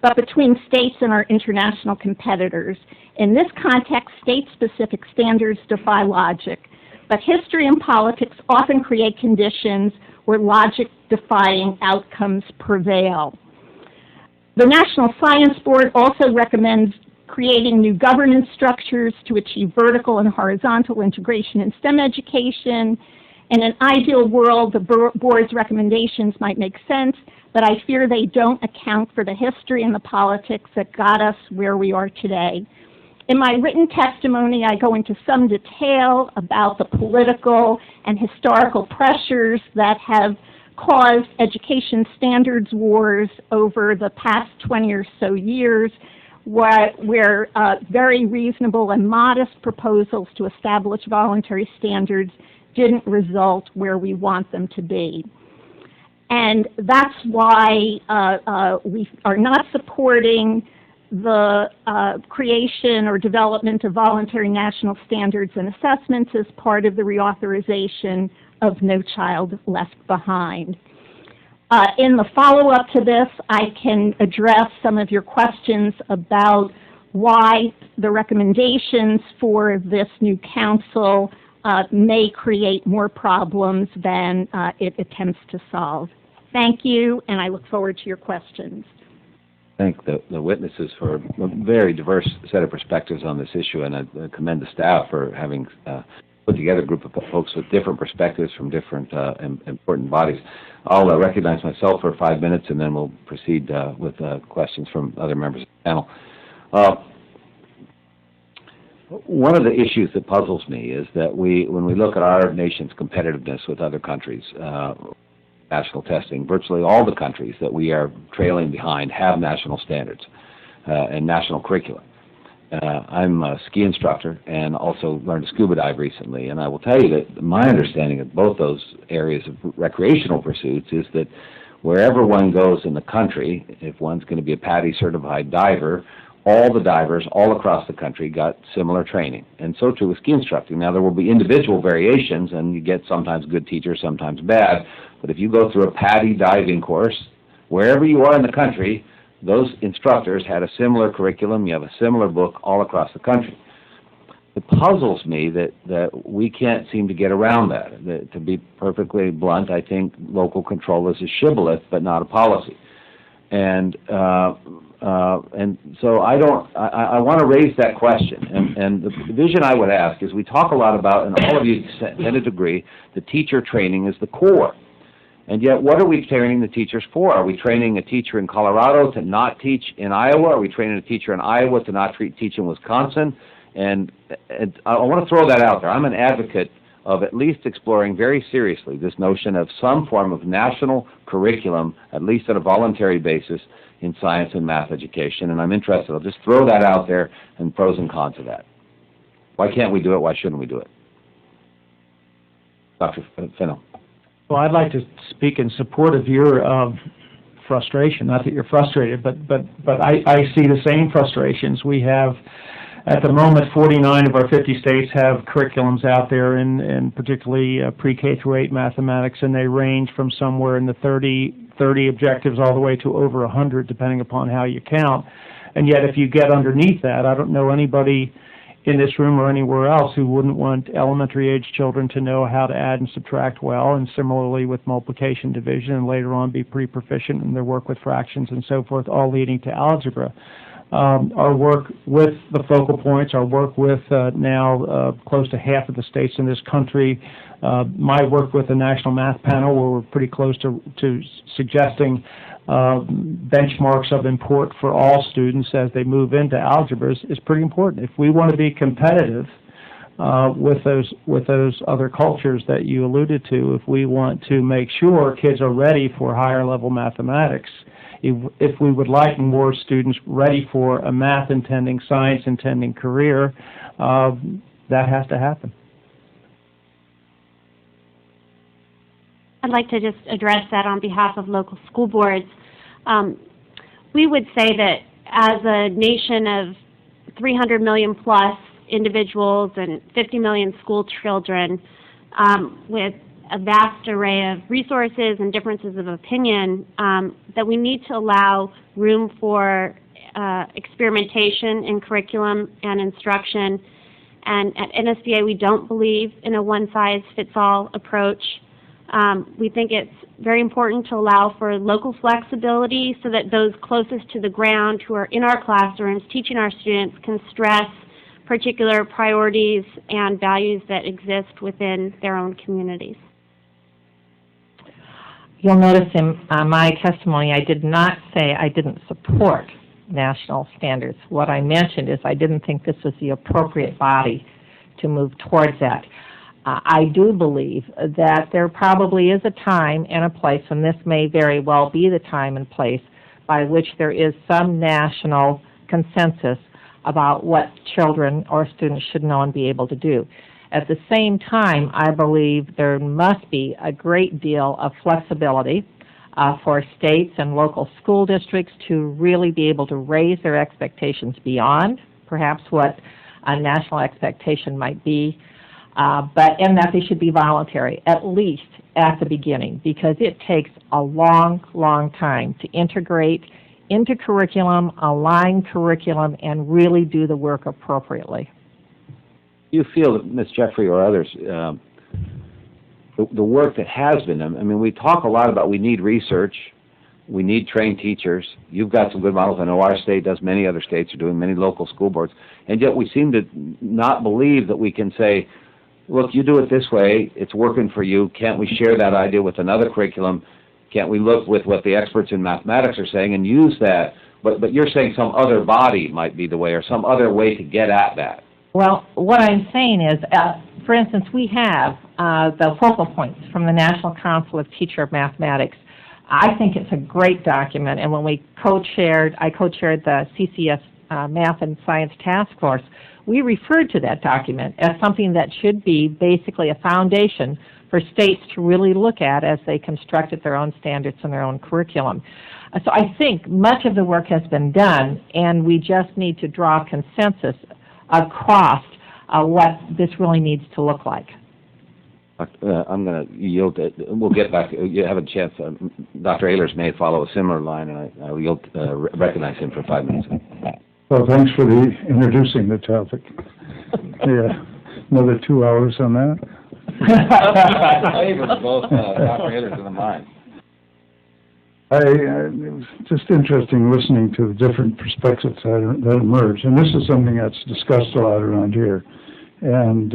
but between states and our international competitors. In this context, state-specific standards defy logic, but history and politics often create conditions where logic-defying outcomes prevail. The National Science Board also recommends creating new governance structures to achieve vertical and horizontal integration in STEM education. In an ideal world, the board's recommendations might make sense, but I fear they don't account for the history and the politics that got us where we are today. In my written testimony, I go into some detail about the political and historical pressures that have caused education standards wars over the past 20 or so years, where very reasonable and modest proposals to establish voluntary standards didn't result where we want them to be. And that's why we are not supporting the creation or development of voluntary national standards and assessments as part of the reauthorization of No Child Left Behind. In the follow-up to this, I can address some of your questions about why the recommendations for this new council may create more problems than it attempts to solve. Thank you, and I look forward to your questions. Thank the witnesses for a very diverse set of perspectives on this issue, and I commend the staff for having put together a group of folks with different perspectives from different important bodies. I'll recognize myself for 5 minutes, and then we'll proceed with questions from other members of the panel. One of the issues that puzzles me is that when we look at our nation's competitiveness with other countries, national testing, virtually all the countries that we are trailing behind have national standards and national curricula. I'm a ski instructor and also learned to scuba dive recently, and I will tell you that my understanding of both those areas of recreational pursuits is that wherever one goes in the country, if one's going to be a PADI certified diver, all the divers all across the country got similar training, and so too with ski instructing. Now, there will be individual variations, and you get sometimes good teachers, sometimes bad, but if you go through a PADI diving course, wherever you are in the country, those instructors had a similar curriculum, you have a similar book all across the country. It puzzles me that we can't seem to get around that. To be perfectly blunt, I think local control is a shibboleth, but not a policy. And so I want to raise that question. And the vision I would ask is, we talk a lot about, and all of you tend to agree, the teacher training is the core. And yet, what are we training the teachers for? Are we training a teacher in Colorado to not teach in Iowa? Are we training a teacher in Iowa to not teach in Wisconsin? And I want to throw that out there. I'm an advocate of at least exploring very seriously this notion of some form of national curriculum, at least on a voluntary basis, in science and math education. And I'm interested. I'll just throw that out there and pros and cons of that. Why can't we do it? Why shouldn't we do it? Dr. Fennell. Well, I'd like to speak in support of your frustration. Not that you're frustrated, but I see the same frustrations. We have, at the moment, 49 of our 50 states have curriculums out there, in particularly pre-K through 8 mathematics, and they range from somewhere in the 30 objectives all the way to over 100, depending upon how you count. And yet, if you get underneath that, I don't know anybody in this room or anywhere else who wouldn't want elementary age children to know how to add and subtract well, and similarly with multiplication, division, and later on be pretty proficient in their work with fractions and so forth, all leading to algebra. Our work with the focal points, our work with now close to half of the states in this country, my work with the National Math Panel, where we're pretty close to suggesting benchmarks of import for all students as they move into algebra is pretty important. If we want to be competitive with those other cultures that you alluded to, if we want to make sure kids are ready for higher level mathematics, if we would like more students ready for a math intending, science intending career, that has to happen. I'd like to just address that on behalf of local school boards. We would say that as a nation of 300 million plus individuals and 50 million school children, with a vast array of resources and differences of opinion, that we need to allow room for experimentation in curriculum and instruction. And at NSBA, we don't believe in a one-size-fits-all approach. We think it's very important to allow for local flexibility so that those closest to the ground who are in our classrooms teaching our students can stress particular priorities and values that exist within their own communities. You'll notice in my testimony, I did not say I didn't support national standards. What I mentioned is I didn't think this was the appropriate body to move towards that. I do believe that there probably is a time and a place, and this may very well be the time and place, by which there is some national consensus about what children or students should know and be able to do. At the same time, I believe there must be a great deal of flexibility for states and local school districts to really be able to raise their expectations beyond perhaps what a national expectation might be, and that they should be voluntary, at least at the beginning, because it takes a long, long time to integrate into curriculum, align curriculum, and really do the work appropriately. You feel that, Ms. Jeffrey or others, the work that has been done, I mean, we talk a lot about we need research, we need trained teachers. You've got some good models. I know our state does, many other states are doing, many local school boards, and yet we seem to not believe that we can say, look, you do it this way, it's working for you, can't we share that idea with another curriculum? Can't we look with what the experts in mathematics are saying and use that? But you're saying some other body might be the way, or some other way to get at that. Well, what I'm saying is, for instance, we have the focal points from the National Council of Teacher of Mathematics. I think it's a great document, and when I co-chaired the CCS Math and Science Task Force, we referred to that document as something that should be basically a foundation for states to really look at as they constructed their own standards and their own curriculum. So I think much of the work has been done, and we just need to draw consensus across what this really needs to look like. I'm going to yield it. We'll get back. You have a chance. Dr. Ehlers may follow a similar line, and I will recognize him for 5 minutes. Well, thanks for introducing the topic. Yeah, another 2 hours on that. Both Dr. Ehlers and mine. It was just interesting listening to the different perspectives that emerge, and this is something that's discussed a lot around here. And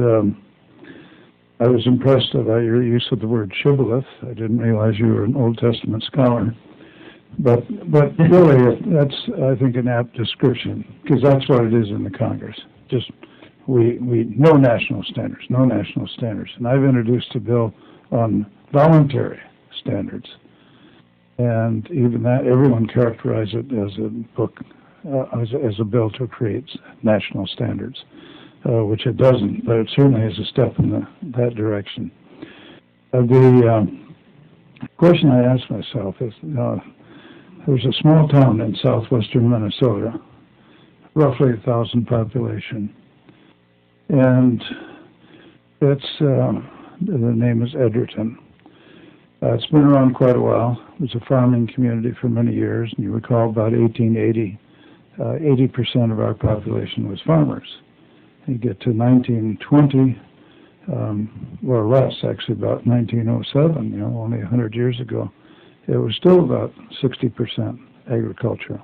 I was impressed about your use of the word shibboleth. I didn't realize you were an Old Testament scholar. But really, that's, I think, an apt description, because that's what it is in the Congress. Just no national standards, no national standards. And I've introduced a bill on voluntary standards. And even that, everyone characterized it as a book, as a bill to create national standards, which it doesn't, but it certainly is a step in that direction. The question I ask myself is, there's a small town in southwestern Minnesota, roughly 1,000 population, and it's the name is Edgerton. It's been around quite a while. It was a farming community for many years, and you recall about 1880, 80% of our population was farmers. You get to 1920, or less, actually, about 1907, only 100 years ago, it was still about 60% agricultural.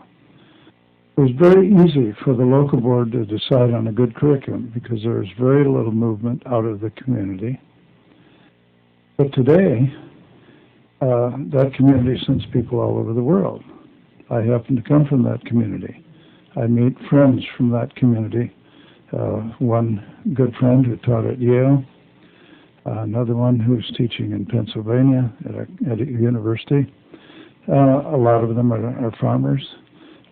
It was very easy for the local board to decide on a good curriculum because there was very little movement out of the community. But today, that community sends people all over the world. I happen to come from that community. I meet friends from that community. One good friend who taught at Yale, another one who's teaching in Pennsylvania at a university. A lot of them are farmers.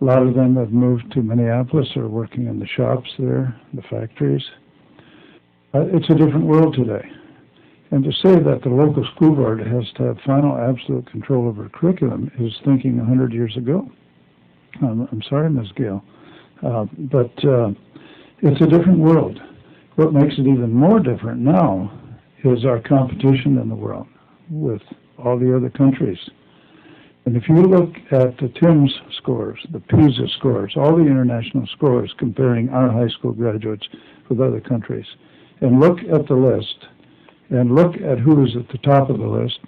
A lot of them have moved to Minneapolis or working in the shops there, the factories. It's a different world today. And to say that the local school board has to have final absolute control over curriculum is thinking 100 years ago. I'm sorry, Ms. Gayl. But it's a different world. What makes it even more different now is our competition in the world with all the other countries. And if you look at the TIMSS scores, the PISA scores, all the international scores comparing our high school graduates with other countries, and look at the list, and look at who is at the top of the list,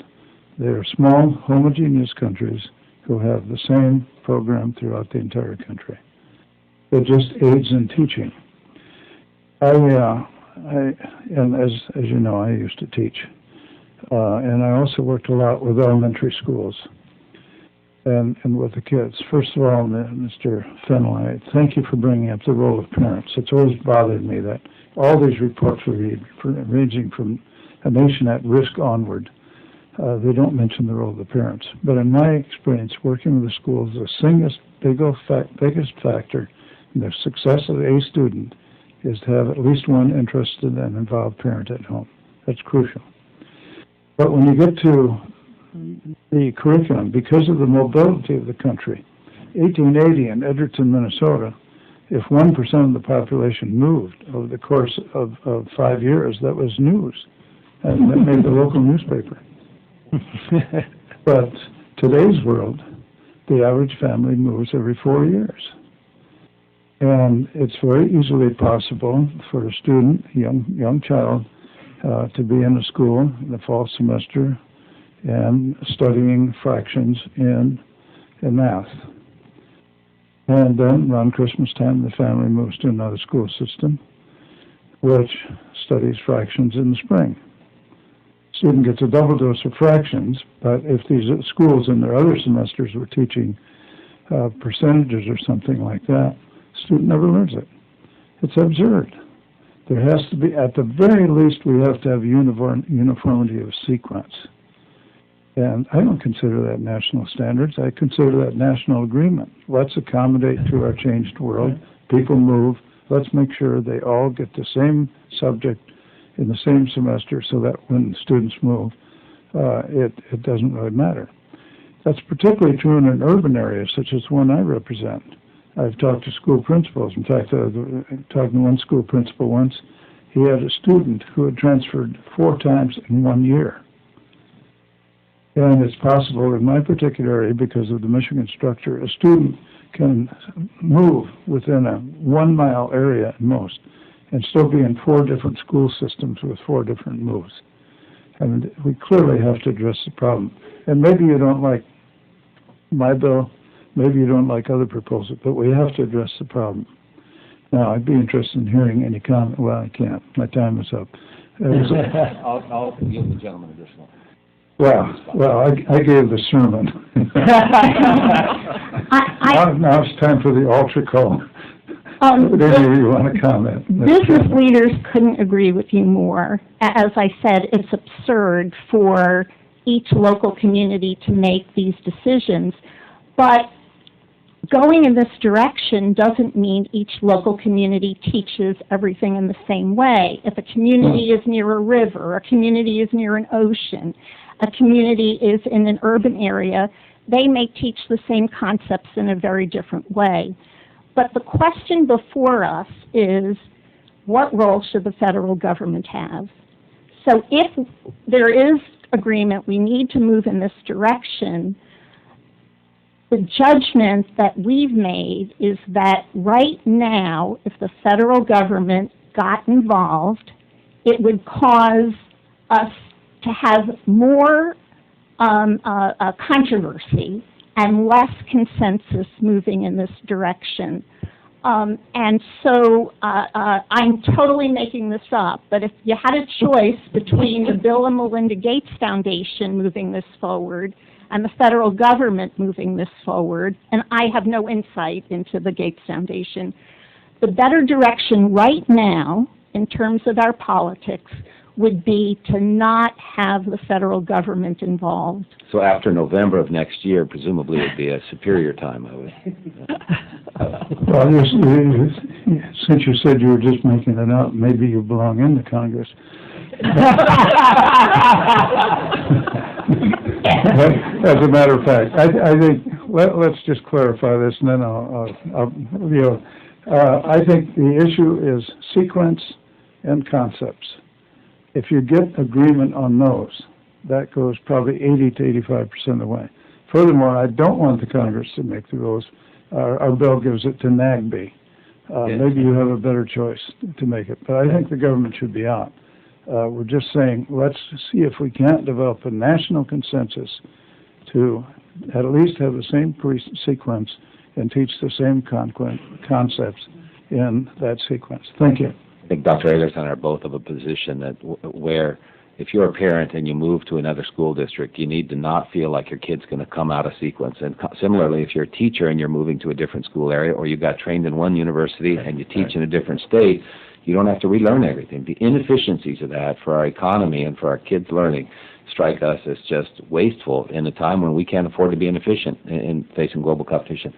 they are small, homogeneous countries who have the same program throughout the entire country. It just aids in teaching. And as you know, I used to teach. And I also worked a lot with elementary schools and with the kids. First of all, Mr. Fennell, I thank you for bringing up the role of parents. It's always bothered me that all these reports we read, ranging from a nation at risk onward, they don't mention the role of the parents. But in my experience working with the schools, the biggest factor in the success of a student is to have at least one interested and involved parent at home. That's crucial. But when you get to the curriculum, because of the mobility of the country, 1880 in Edgerton, Minnesota, if 1% of the population moved over the course of 5 years, that was news. And that made the local newspaper. But today's world, the average family moves every 4 years. And it's very easily possible for a student, young child, to be in a school in the fall semester and studying fractions in math. And then around Christmas time, the family moves to another school system, which studies fractions in the spring. Student gets a double dose of fractions, but if these schools in their other semesters were teaching percentages or something like that, student never learns it. It's absurd. There has to be, at the very least, we have to have uniformity of sequence. And I don't consider that national standards. I consider that national agreement. Let's accommodate to our changed world. People move. Let's make sure they all get the same subject in the same semester so that when students move, it doesn't really matter. That's particularly true in an urban area such as the one I represent. I've talked to school principals. In fact, I was talking to one school principal once. He had a student who had transferred 4 times in 1 year. And it's possible in my particular area, because of the Michigan structure, a student can move within a 1 mile area at most and still be in 4 different school systems with 4 different moves. And we clearly have to address the problem. And maybe you don't like my bill, maybe you don't like other proposals, but we have to address the problem. Now, I'd be interested in hearing any comment. Well, I can't. My time is up. I'll give the gentleman additional. Well, I gave the sermon. Now it's time for the altar call. Would any of you want to comment? Business leaders couldn't agree with you more. As I said, it's absurd for each local community to make these decisions, but going in this direction doesn't mean each local community teaches everything in the same way. If a community is near a river, a community is near an ocean, a community is in an urban area, they may teach the same concepts in a very different way. But the question before us is, what role should the federal government have? So if there is agreement, we need to move in this direction, the judgment that we've made is that right now, if the federal government got involved, it would cause us to have more controversy and less consensus moving in this direction. And so I'm totally making this up, but if you had a choice between the Bill and Melinda Gates Foundation moving this forward and the federal government moving this forward, and I have no insight into the Gates Foundation, the better direction right now, in terms of our politics, would be to not have the federal government involved. So after November of next year, presumably it would be a superior time, I would. Well, since you said you were just making it up, maybe you belong in the Congress. As a matter of fact, I think, let's just clarify this, and then I think the issue is sequence and concepts. If you get agreement on those, that goes probably 80 to 85% of the way. Furthermore, I don't want the Congress to make the rules. Our bill gives it to NAGB. Maybe you have a better choice to make it, but I think the government should be out. We're just saying, let's see if we can't develop a national consensus to at least have the same sequence and teach the same concepts in that sequence. Thank you. I think Dr. Ehlers and I are both of a position that where if you're a parent and you move to another school district, you need to not feel like your kid's going to come out of sequence. And similarly, if you're a teacher and you're moving to a different school area, or you got trained in one university and you teach in a different state, you don't have to relearn everything. The inefficiencies of that for our economy and for our kids' learning strike us as just wasteful in a time when we can't afford to be inefficient in facing global competition.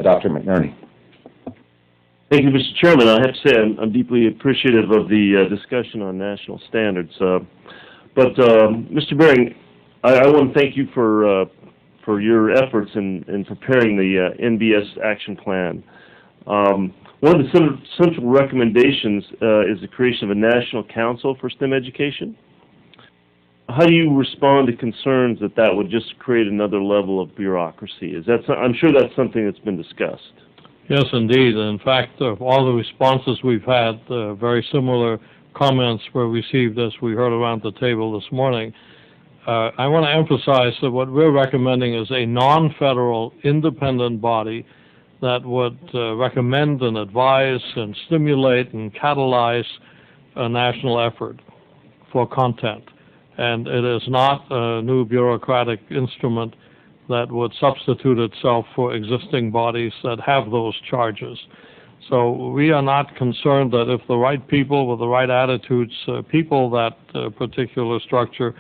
Dr. McNerney. Thank you, Mr. Chairman. I have to say I'm deeply appreciative of the discussion on national standards. But Mr. Behring, I want to thank you for your efforts in preparing the NBS action plan. One of the central recommendations is the creation of a national council for STEM education. How do you respond to concerns that would just create another level of bureaucracy? I'm sure that's something that's been discussed. Yes, indeed. In fact, all the responses we've had, very similar comments were received as we heard around the table this morning. I want to emphasize that what we're recommending is a non-federal, independent body that would recommend and advise and stimulate and catalyze a national effort for content. And it is not a new bureaucratic instrument that would substitute itself for existing bodies that have those charges. So we are not concerned that if the right people with the right attitudes people that particular structure,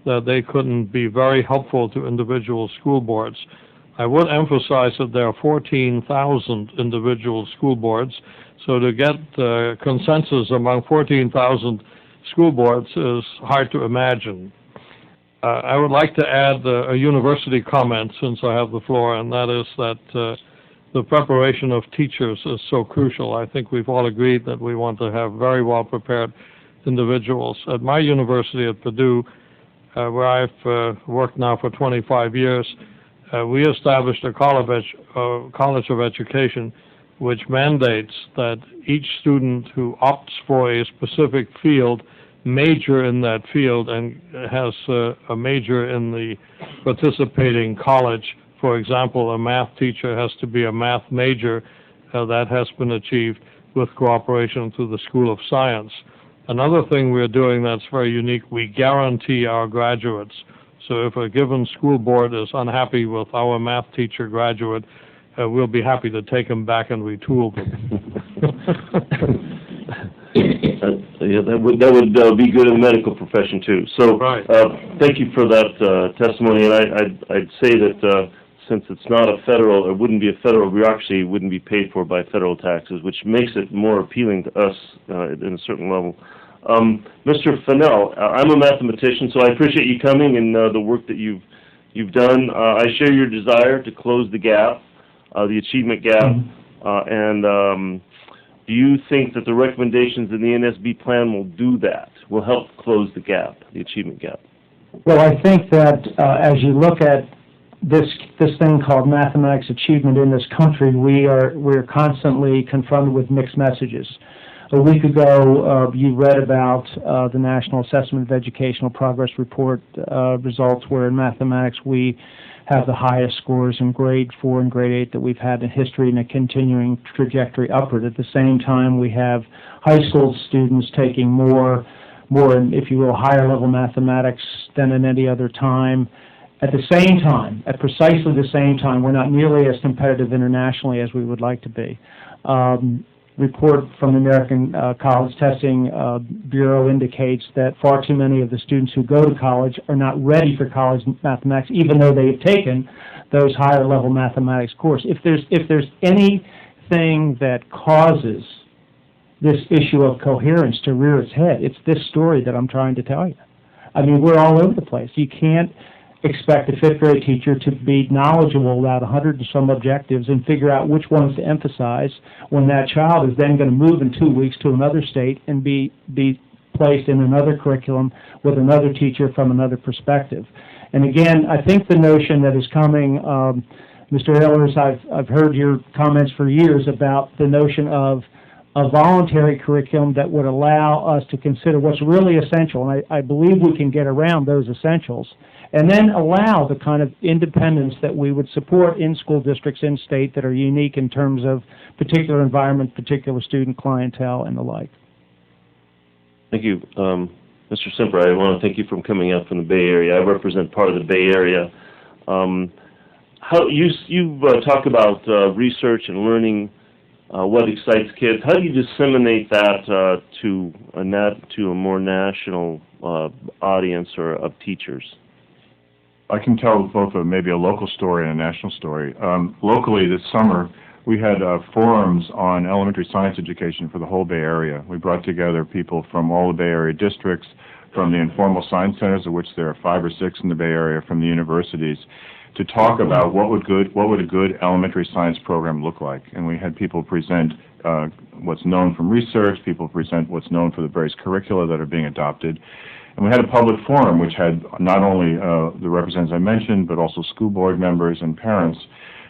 that they couldn't be very helpful to individual school boards. I would emphasize that there are 14,000 individual school boards, so to get consensus among 14,000 school boards is hard to imagine. I would like to add a university comment since I have the floor, and that is that the preparation of teachers is so crucial. I think we've all agreed that we want to have very well-prepared individuals. At my university at Purdue, where I've worked now for 25 years, we established a college of education which mandates that each student who opts for a specific field major in that field and has a major in the participating college. For example, a math teacher has to be a math major. That has been achieved with cooperation through the School of Science. Another thing we're doing that's very unique, we guarantee our graduates. So if a given school board is unhappy with our math teacher graduate, we'll be happy to take them back and retool them. Yeah, that would be good in the medical profession too. So, Right. Thank you for that testimony. And I'd say that since it's not a federal, it wouldn't be a federal bureaucracy, it wouldn't be paid for by federal taxes, which makes it more appealing to us in a certain level. Mr. Fennell, I'm a mathematician, so I appreciate you coming and the work that you've done. I share your desire to close the gap, the achievement gap, and do you think that the recommendations in the NSB plan will do that, will help close the gap, the achievement gap? Well, I think that as you look at this thing called mathematics achievement in this country, we're constantly confronted with mixed messages. A week ago, you read about the National Assessment of Educational Progress Report results, where in mathematics we have the highest scores in grade 4 and grade 8 that we've had in history, and a continuing trajectory upward. At the same time, we have high school students taking more, if you will, higher level mathematics than at any other time. At the same time, at precisely the same time, we're not nearly as competitive internationally as we would like to be. Report from the American College Testing Bureau indicates that far too many of the students who go to college are not ready for college mathematics, even though they have taken those higher level mathematics courses. If there's anything that causes this issue of coherence to rear its head, it's this story that I'm trying to tell you. I mean, we're all over the place. You can't expect a fifth grade teacher to be knowledgeable about 100 and some objectives and figure out which ones to emphasize when that child is then going to move in 2 weeks to another state and be placed in another curriculum with another teacher from another perspective. And again, I think the notion that is coming, Mr. Ehlers, I've heard your comments for years about the notion of a voluntary curriculum that would allow us to consider what's really essential, and I believe we can get around those essentials, and then allow the kind of independence that we would support in school districts in state that are unique in terms of particular environment, particular student clientele, and the like. Thank you. Mr. Semper, I want to thank you for coming out from the Bay Area. I represent part of the Bay Area. You've talked about research and learning, what excites kids. How do you disseminate that to a more national audience or of teachers? I can tell both maybe a local story and a national story. Locally this summer, we had forums on elementary science education for the whole Bay Area. We brought together people from all the Bay Area districts, from the informal science centers, of which there are 5 or 6 in the Bay Area, from the universities, to talk about what would a good elementary science program look like. And we had people present what's known from research, people present what's known for the various curricula that are being adopted. And we had a public forum which had not only the representatives I mentioned, but also school board members and parents.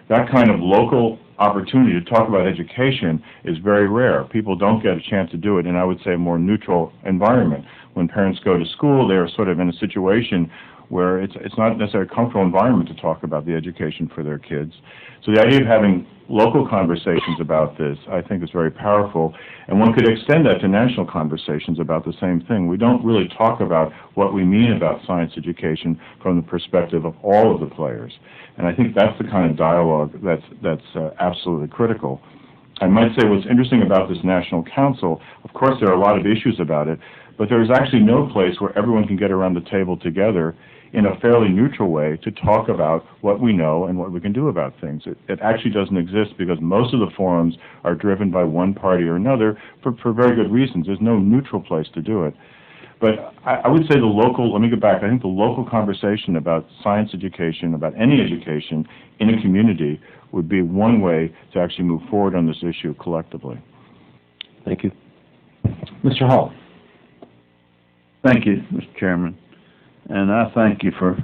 That kind of local opportunity to talk about education is very rare. People don't get a chance to do it in, I would say, a more neutral environment. When parents go to school, they are sort of in a situation where it's not necessarily a comfortable environment to talk about the education for their kids. So the idea of having local conversations about this, I think, is very powerful. And one could extend that to national conversations about the same thing. We don't really talk about what we mean about science education from the perspective of all of the players. And I think that's the kind of dialogue that's absolutely critical. I might say what's interesting about this National Council, of course there are a lot of issues about it, but there is actually no place where everyone can get around the table together in a fairly neutral way to talk about what we know and what we can do about things. It actually doesn't exist because most of the forums are driven by one party or another for very good reasons. There's no neutral place to do it. But I would say let me go back, I think the local conversation about science education, about any education in a community would be one way to actually move forward on this issue collectively. Thank you. Mr. Hall. Thank you, Mr. Chairman. And I thank you for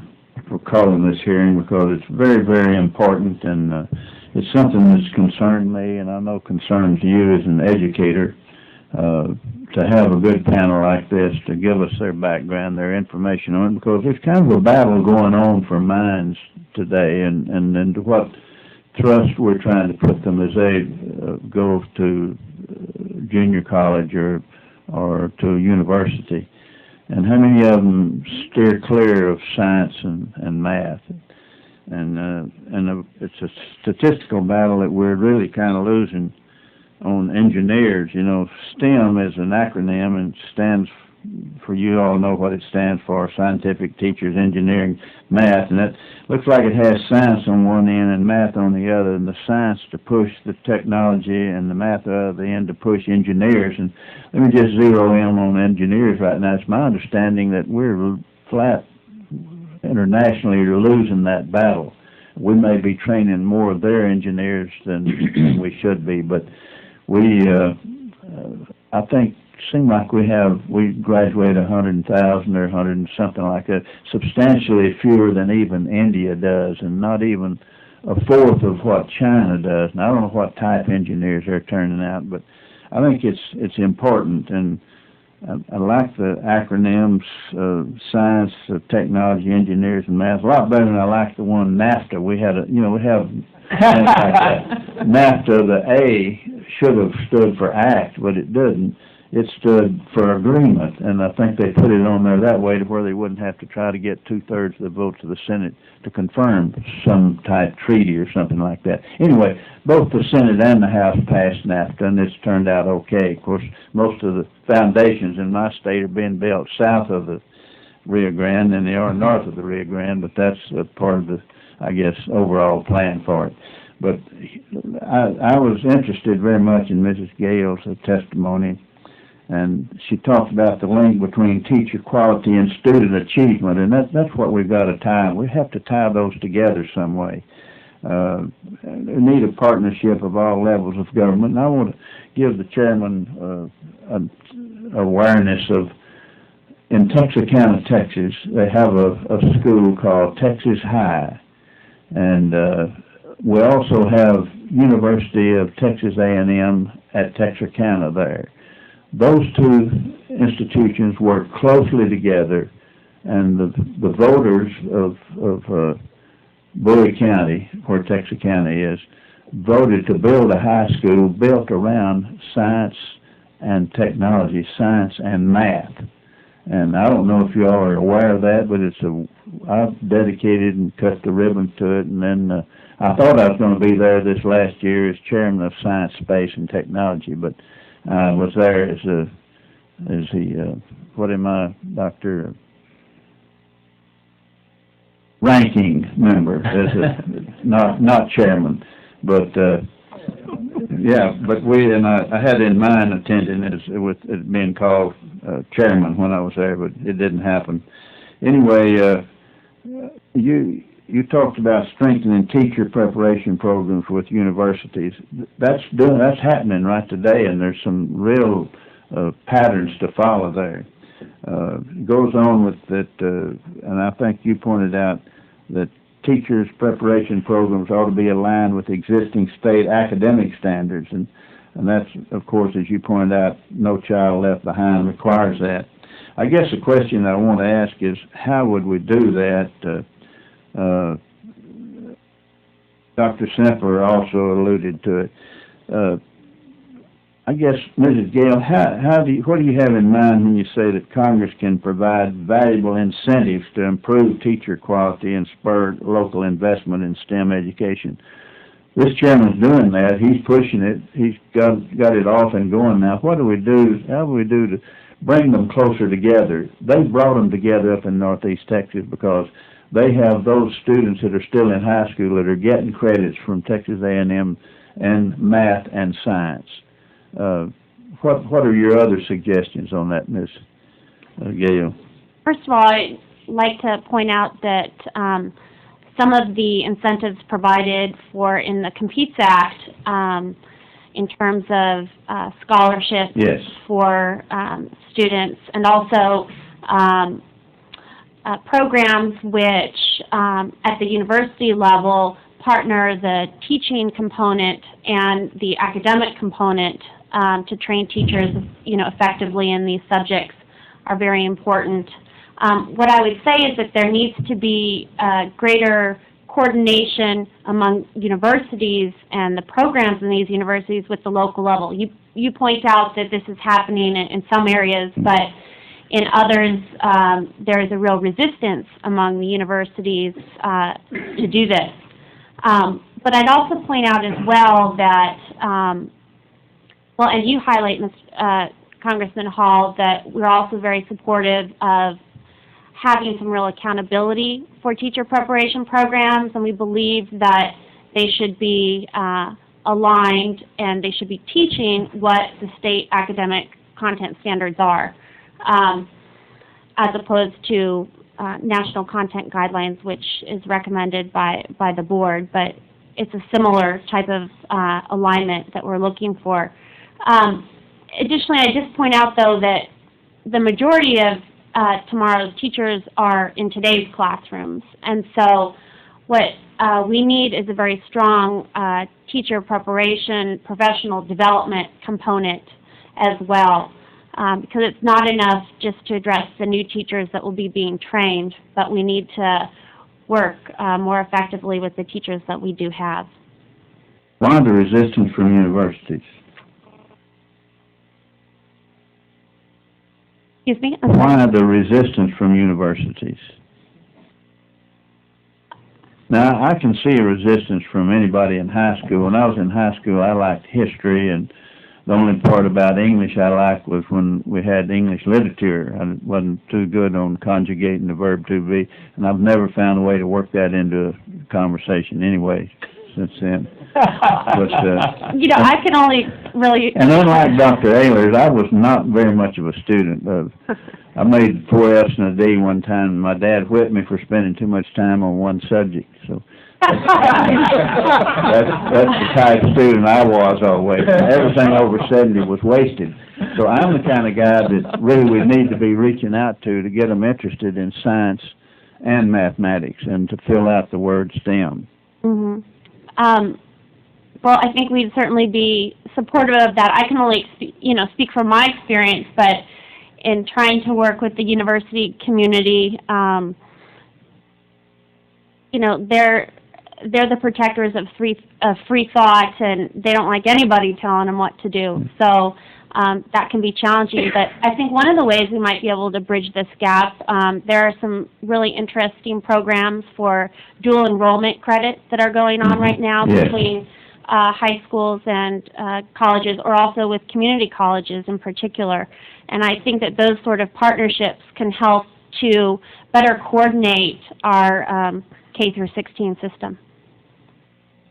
calling this hearing because it's very, very important, and it's something that's concerned me and I know concerns you as an educator, to have a good panel like this to give us their background, their information on it, because there's kind of a battle going on for minds today, and what thrust we're trying to put them as they go to junior college or to university. And how many of them steer clear of science and math? and it's a statistical battle that we're really kind of losing on engineers. You know, STEM is an acronym and stands for, you all know what it stands for: scientific, teachers, engineering, math, and that looks like it has science on one end and math on the other, and the science to push the technology and the math on the other end to push engineers. And let me just zero in on engineers right now. It's my understanding that we're flat internationally losing that battle. We may be training more of their engineers than we should be, but we, I think, seem like we graduate 100,000 or 100 and something like that, substantially fewer than even India does, and not even a fourth of what China does. And I don't know what type engineers they're turning out, but I think it's important, and I like the acronyms, science, technology, engineers, and math a lot better than I like the one NAFTA. We have things like that. NAFTA, the A should have stood for ACT, but it didn't. It stood for agreement, and I think they put it on there that way to where they wouldn't have to try to get 2/3 of the votes of the Senate to confirm some type treaty or something like that. Anyway, both the Senate and the House passed NAFTA, and it's turned out okay. Of course, most of the foundations in my state are being built south of the Rio Grande than they are north of the Rio Grande, but that's a part of the, I guess, overall plan for it. But I was interested very much in Mrs. Gayl's testimony, and she talked about the link between teacher quality and student achievement, and that's what we've got to tie. We have to tie those together some way. We need a partnership of all levels of government, and I want to give the chairman awareness of, in Texarkana, Texas, they have a school called Texas High, and we also have University of Texas A&M at Texarkana there. Those two institutions work closely together, and the voters of Bowie County, where Texarkana is, voted to build a high school built around science and technology, science and math. And I don't know if you all are aware of that, but I've dedicated and cut the ribbon to it, and then I thought I was going to be there this last year as chairman of Science, Space, and Technology, but I was there as Dr. Ranking member, as not chairman, but yeah, but I had in mind attending with it being called chairman when I was there, but it didn't happen. Anyway, you talked about strengthening teacher preparation programs with universities. That's happening right today, and there's some real patterns to follow there. It goes on with that, and I think you pointed out that teachers' preparation programs ought to be aligned with existing state academic standards, and that's, of course, as you pointed out, No Child Left Behind requires that. I guess the question that I want to ask is, how would we do that? Dr. Semper also alluded to it. I guess, Mrs. Gayl, what do you have in mind when you say that Congress can provide valuable incentives to improve teacher quality and spur local investment in STEM education? This chairman's doing that. He's pushing it. He's got it off and going now. What do we do? How do we do to bring them closer together? They brought them together up in Northeast Texas because they have those students that are still in high school that are getting credits from Texas A&M and math and science. What are your other suggestions on that, Ms. Gayl? First of all, I'd like to point out that some of the incentives provided for in the Competes Act in terms of scholarships for students, and also programs which at the university level partner the teaching component and the academic component to train teachers, effectively in these subjects are very important. What I would say is that there needs to be greater coordination among universities and the programs in these universities with the local level. You point out that this is happening in some areas, but In others, there is a real resistance among the universities to do this. But I'd also point out as well that, well, and you highlight, Congressman Hall, that we're also very supportive of having some real accountability for teacher preparation programs, and we believe that they should be aligned and they should be teaching what the state academic content standards are, as opposed to national content guidelines, which is recommended by the board, but it's a similar type of alignment that we're looking for. Additionally, I just point out, though, that the majority of tomorrow's teachers are in today's classrooms, and so what we need is a very strong teacher preparation, professional development component as well, because it's not enough just to address the new teachers that will be being trained, but we need to work more effectively with the teachers that we do have. Why the resistance from universities? Excuse me? Why the resistance from universities? Now, I can see a resistance from anybody in high school. When I was in high school, I liked history, and the only part about English I liked was when we had English literature. I wasn't too good on conjugating the verb to be, and I've never found a way to work that into a conversation anyway since then. But, you know, I can only really... And unlike Dr. Ehlers, I was not very much of a student. I made 4 F's and a D one time, and my dad whipped me for spending too much time on one subject. So that's the type of student I was always. Everything over 70 was wasted. So I'm the kind of guy that really we need to be reaching out to get them interested in science and mathematics and to fill out the word STEM. Mm-hmm. Well, I think we'd certainly be supportive of that. I can only, speak from my experience, but in trying to work with the university community, they're the protectors of free thought, and they don't like anybody telling them what to do. So that can be challenging. But I think one of the ways we might be able to bridge this gap, there are some really interesting programs for dual enrollment credits that are going on right now between high schools and colleges, or also with community colleges in particular. And I think that those sort of partnerships can help to better coordinate our K through 16 system.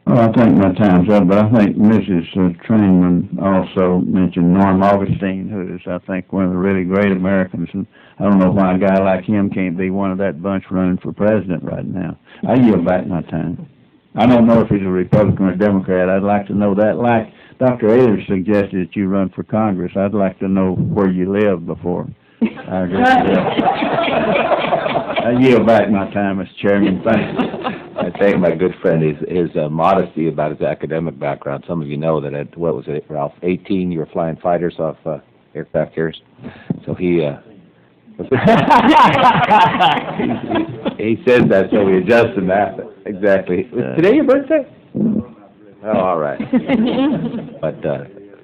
Well, I think my time's up, but I think Mrs. Traiman also mentioned Norm Augustine, who is, I think, one of the really great Americans, and I don't know why a guy like him can't be one of that bunch running for president right now. I yield back my time. I don't know if he's a Republican or a Democrat. I'd like to know that. Like Dr. Ehlers suggested that you run for Congress, I'd like to know where you live before I go. I yield back my time, Mr. Chairman. Thank you. I thank my good friend, his modesty about his academic background. Some of you know that at, what was it, Ralph, 18, you were flying fighters off aircraft carriers. So he says that, so we adjust the math. Exactly. Was today your birthday? Oh, all right. But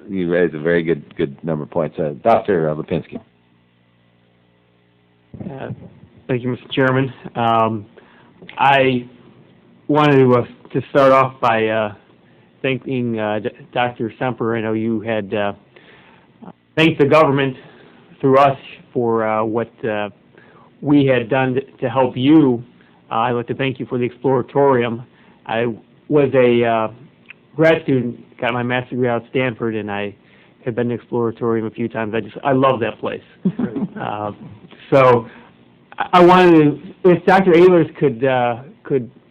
you raised a very good number of points. Dr. Lipinski. Thank you, Mr. Chairman. I wanted to start off by thanking Dr. Semper. I know you had thanked the government through us for what we had done to help you. I'd like to thank you for the Exploratorium. I was a grad student, got my master's degree out of Stanford, and I had been to Exploratorium a few times. I love that place. So I wanted to, if Dr. Ehlers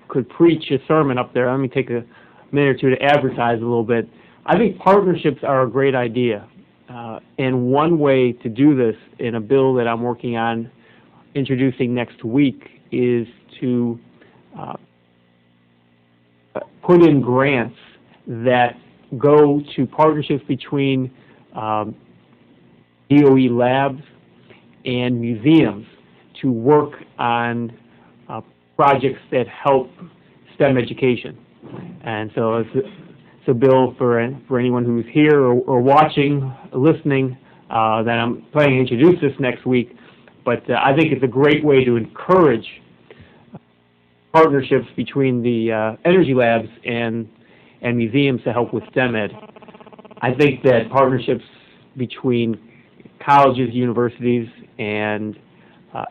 could preach a sermon up there, let me take a minute or two to advertise a little bit. I think partnerships are a great idea. And one way to do this in a bill that I'm working on introducing next week is to put in grants that go to partnerships between DOE labs and museums to work on projects that help STEM education. And so it's a bill for anyone who's here or watching, listening, that I'm planning to introduce this next week. But I think it's a great way to encourage partnerships between the energy labs and museums to help with STEM ed. I think that partnerships between colleges, universities, and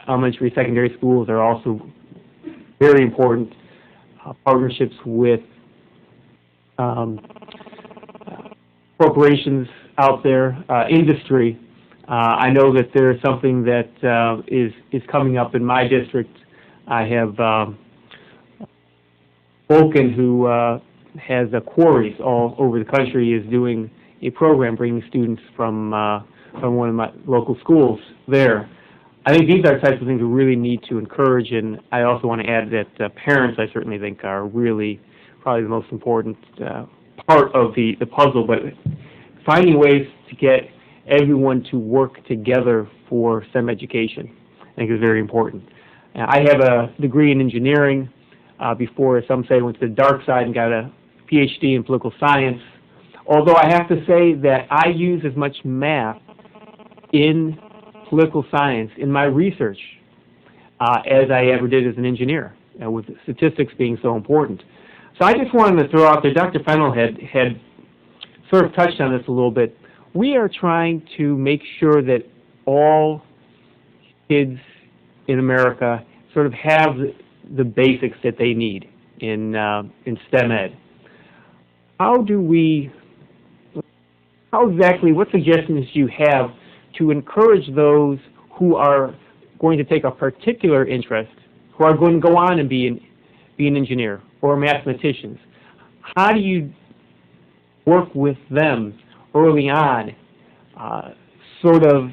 elementary, secondary schools are also very important. Partnerships with corporations out there, industry. I know that there's something that is coming up in my district. I have Vulcan, who has quarries all over the country, is doing a program bringing students from one of my local schools there. I think these are types of things we really need to encourage, and I also want to add that parents, I certainly think, are really probably the most important part of the puzzle, but finding ways to get everyone to work together for STEM education, I think, is very important. I have a degree in engineering. Before, some say, went to the dark side and got a PhD in political science. Although I have to say that I use as much math in political science in my research as I ever did as an engineer, with statistics being so important. So I just wanted to throw out there, Dr. Fennell had sort of touched on this a little bit. We are trying to make sure that all kids in America sort of have the basics that they need in STEM ed. What suggestions do you have to encourage those who are going to take a particular interest, who are going to go on and be an engineer or mathematicians? How do you work with them early on, sort of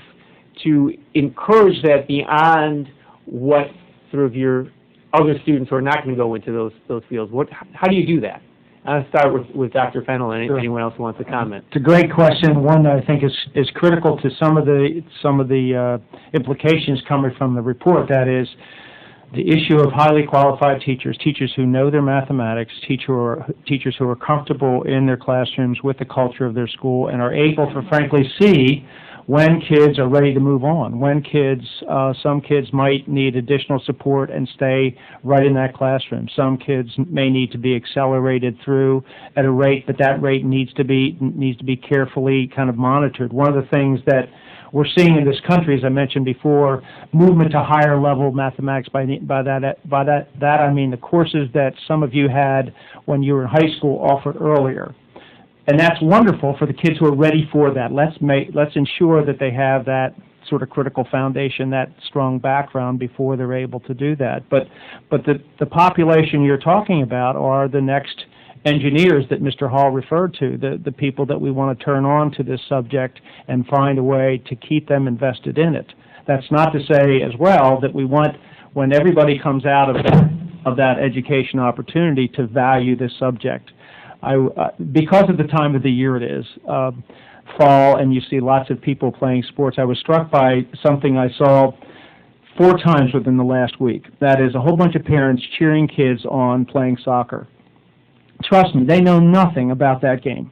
to encourage that beyond what sort of your other students who are not going to go into those fields? How do you do that? I'll start with Dr. Fennell and anyone else who wants to comment. It's a great question, one that I think is critical to some of the implications coming from the report. That is, the issue of highly qualified teachers, teachers who know their mathematics, teachers who are comfortable in their classrooms with the culture of their school and are able to frankly see when kids are ready to move on, when some kids might need additional support and stay right in that classroom. Some kids may need to be accelerated through at a rate, but that rate needs to be carefully kind of monitored. One of the things that we're seeing in this country, as I mentioned before, movement to higher level mathematics. By that I mean the courses that some of you had when you were in high school offered earlier. And that's wonderful for the kids who are ready for that. Let's ensure that they have that sort of critical foundation, that strong background before they're able to do that. But the population you're talking about are the next engineers that Mr. Hall referred to, the people that we want to turn on to this subject and find a way to keep them invested in it. That's not to say as well that we want, when everybody comes out of that education opportunity, to value this subject. Because of the time of the year it is, fall, and you see lots of people playing sports, I was struck by something I saw 4 times within the last week. That is, a whole bunch of parents cheering kids on playing soccer. Trust me, they know nothing about that game.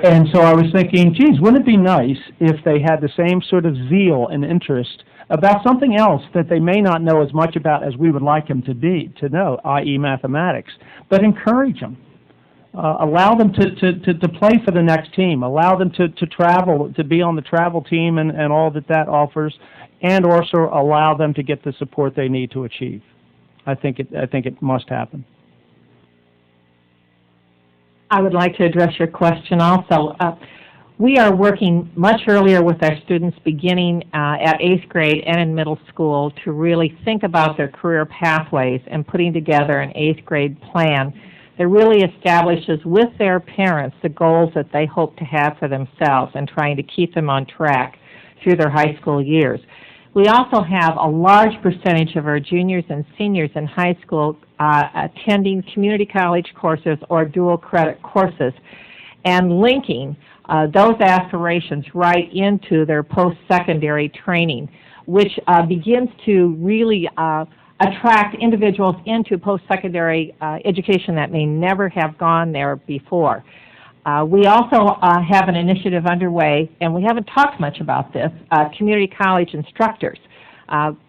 And so I was thinking, geez, wouldn't it be nice if they had the same sort of zeal and interest about something else that they may not know as much about as we would like them to know, i.e. mathematics, but encourage them. Allow them to play for the next team. Allow them to travel, to be on the travel team and all that offers, and also allow them to get the support they need to achieve. I think it must happen. I would like to address your question also. We are working much earlier with our students beginning at 8th grade and in middle school to really think about their career pathways and putting together an 8th grade plan that really establishes with their parents the goals that they hope to have for themselves and trying to keep them on track through their high school years. We also have a large percentage of our juniors and seniors in high school attending community college courses or dual credit courses and linking those aspirations right into their post-secondary training, which begins to really attract individuals into post-secondary education that may never have gone there before. We also have an initiative underway, and we haven't talked much about this, community college instructors.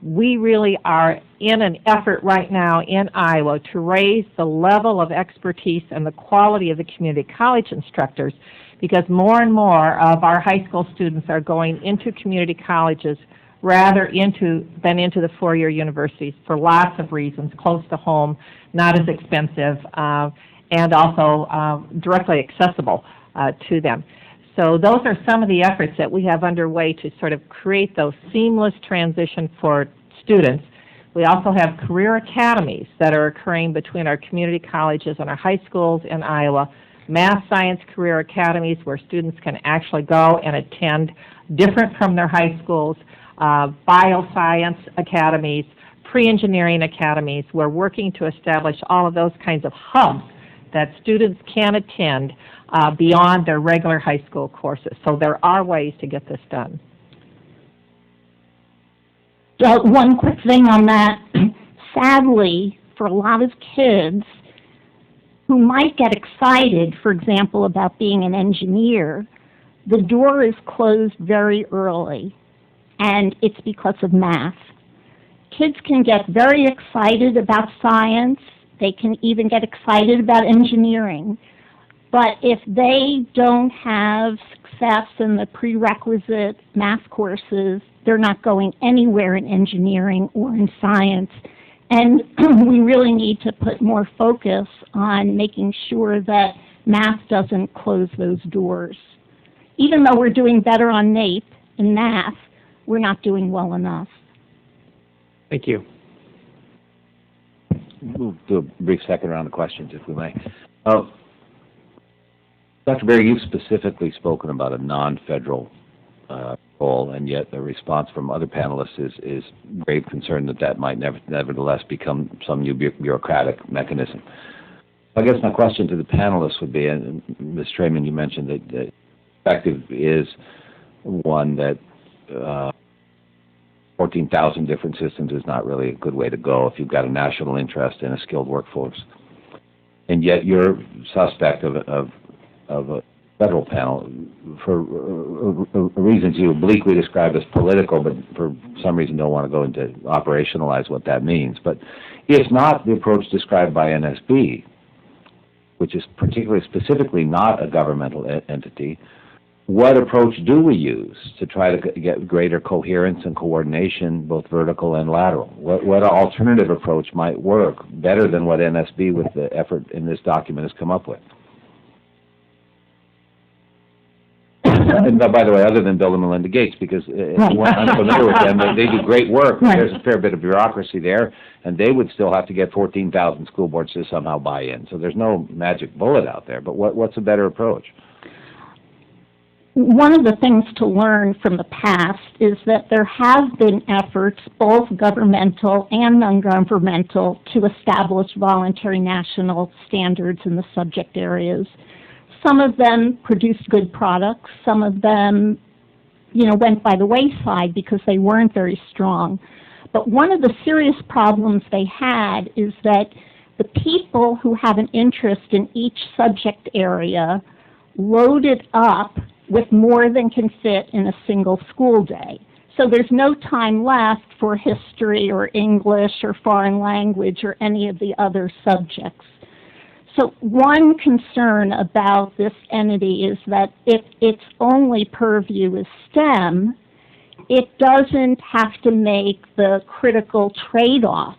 We really are in an effort right now in Iowa to raise the level of expertise and the quality of the community college instructors, because more and more of our high school students are going into community colleges rather than into the four-year universities for lots of reasons, close to home, not as expensive, and also directly accessible to them. So those are some of the efforts that we have underway to sort of create those seamless transition for students. We also have career academies that are occurring between our community colleges and our high schools in Iowa, math science career academies where students can actually go and attend different from their high schools, bioscience academies, pre-engineering academies. We're working to establish all of those kinds of hubs that students can attend beyond their regular high school courses. So there are ways to get this done. One quick thing on that. Sadly, for a lot of kids who might get excited, for example, about being an engineer, the door is closed very early, and it's because of math. Kids can get very excited about science. They can even get excited about engineering. But if they don't have success in the prerequisite math courses, they're not going anywhere in engineering or in science. And we really need to put more focus on making sure that math doesn't close those doors. Even though we're doing better on NAEP in math, we're not doing well enough. Thank you. We'll do a brief second round of questions, if we may. Dr. Berry, you've specifically spoken about a non-federal role, and yet the response from other panelists is grave concern that might nevertheless become some new bureaucratic mechanism. I guess my question to the panelists would be, and Ms. Traiman, you mentioned that the perspective is one that 14,000 different systems is not really a good way to go if you've got a national interest in a skilled workforce. And yet you're suspect of a federal panel for reasons you obliquely describe as political, but for some reason don't want to go into operationalize what that means. But if not the approach described by NSB, which is particularly specifically not a governmental entity, what approach do we use to try to get greater coherence and coordination, both vertical and lateral? What alternative approach might work better than what NSB, with the effort in this document, has come up with? And by the way, other than Bill and Melinda Gates, because I'm familiar with them, they do great work. Right. There's a fair bit of bureaucracy there, and they would still have to get 14,000 school boards to somehow buy in. So there's no magic bullet out there. But what's a better approach? One of the things to learn from the past is that there have been efforts, both governmental and non-governmental, to establish voluntary national standards in the subject areas. Some of them produced good products. Some of them, went by the wayside because they weren't very strong. But one of the serious problems they had is that the people who have an interest in each subject area loaded up with more than can fit in a single school day. So there's no time left for history or English or foreign language or any of the other subjects. So one concern about this entity is that if its only purview is STEM, it doesn't have to make the critical trade-offs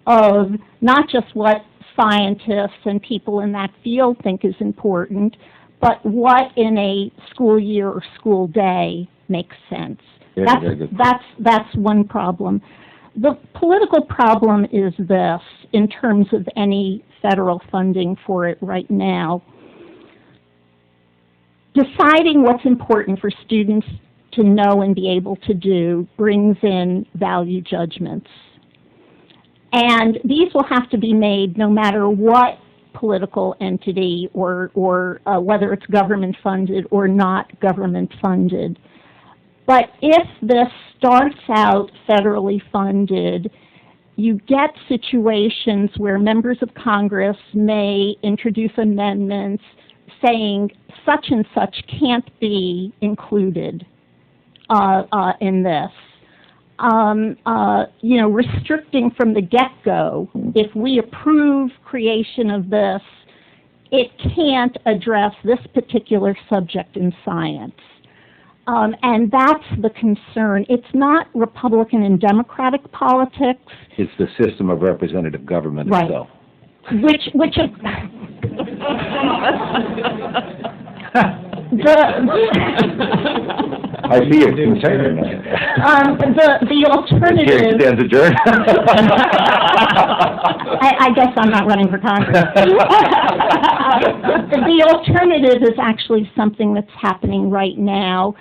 of not just what scientists and people in that field think is important, but what in a school year or school day makes sense. That's one problem. The political problem is this, in terms of any federal funding for it right now. Deciding what's important for students to know and be able to do brings in value judgments. And these will have to be made no matter what political entity or whether it's government funded or not government funded. But if this starts out federally funded, you get situations where members of Congress may introduce amendments saying such and such can't be included in this. Restricting from the get-go, if we approve creation of this, it can't address this particular subject in science. And that's the concern. It's not Republican and Democratic politics. It's the system of representative government Right. itself. Which I see your concern. the alternative. Stands adjourned. I guess I'm not running for Congress. The alternative is actually something that's happening right now.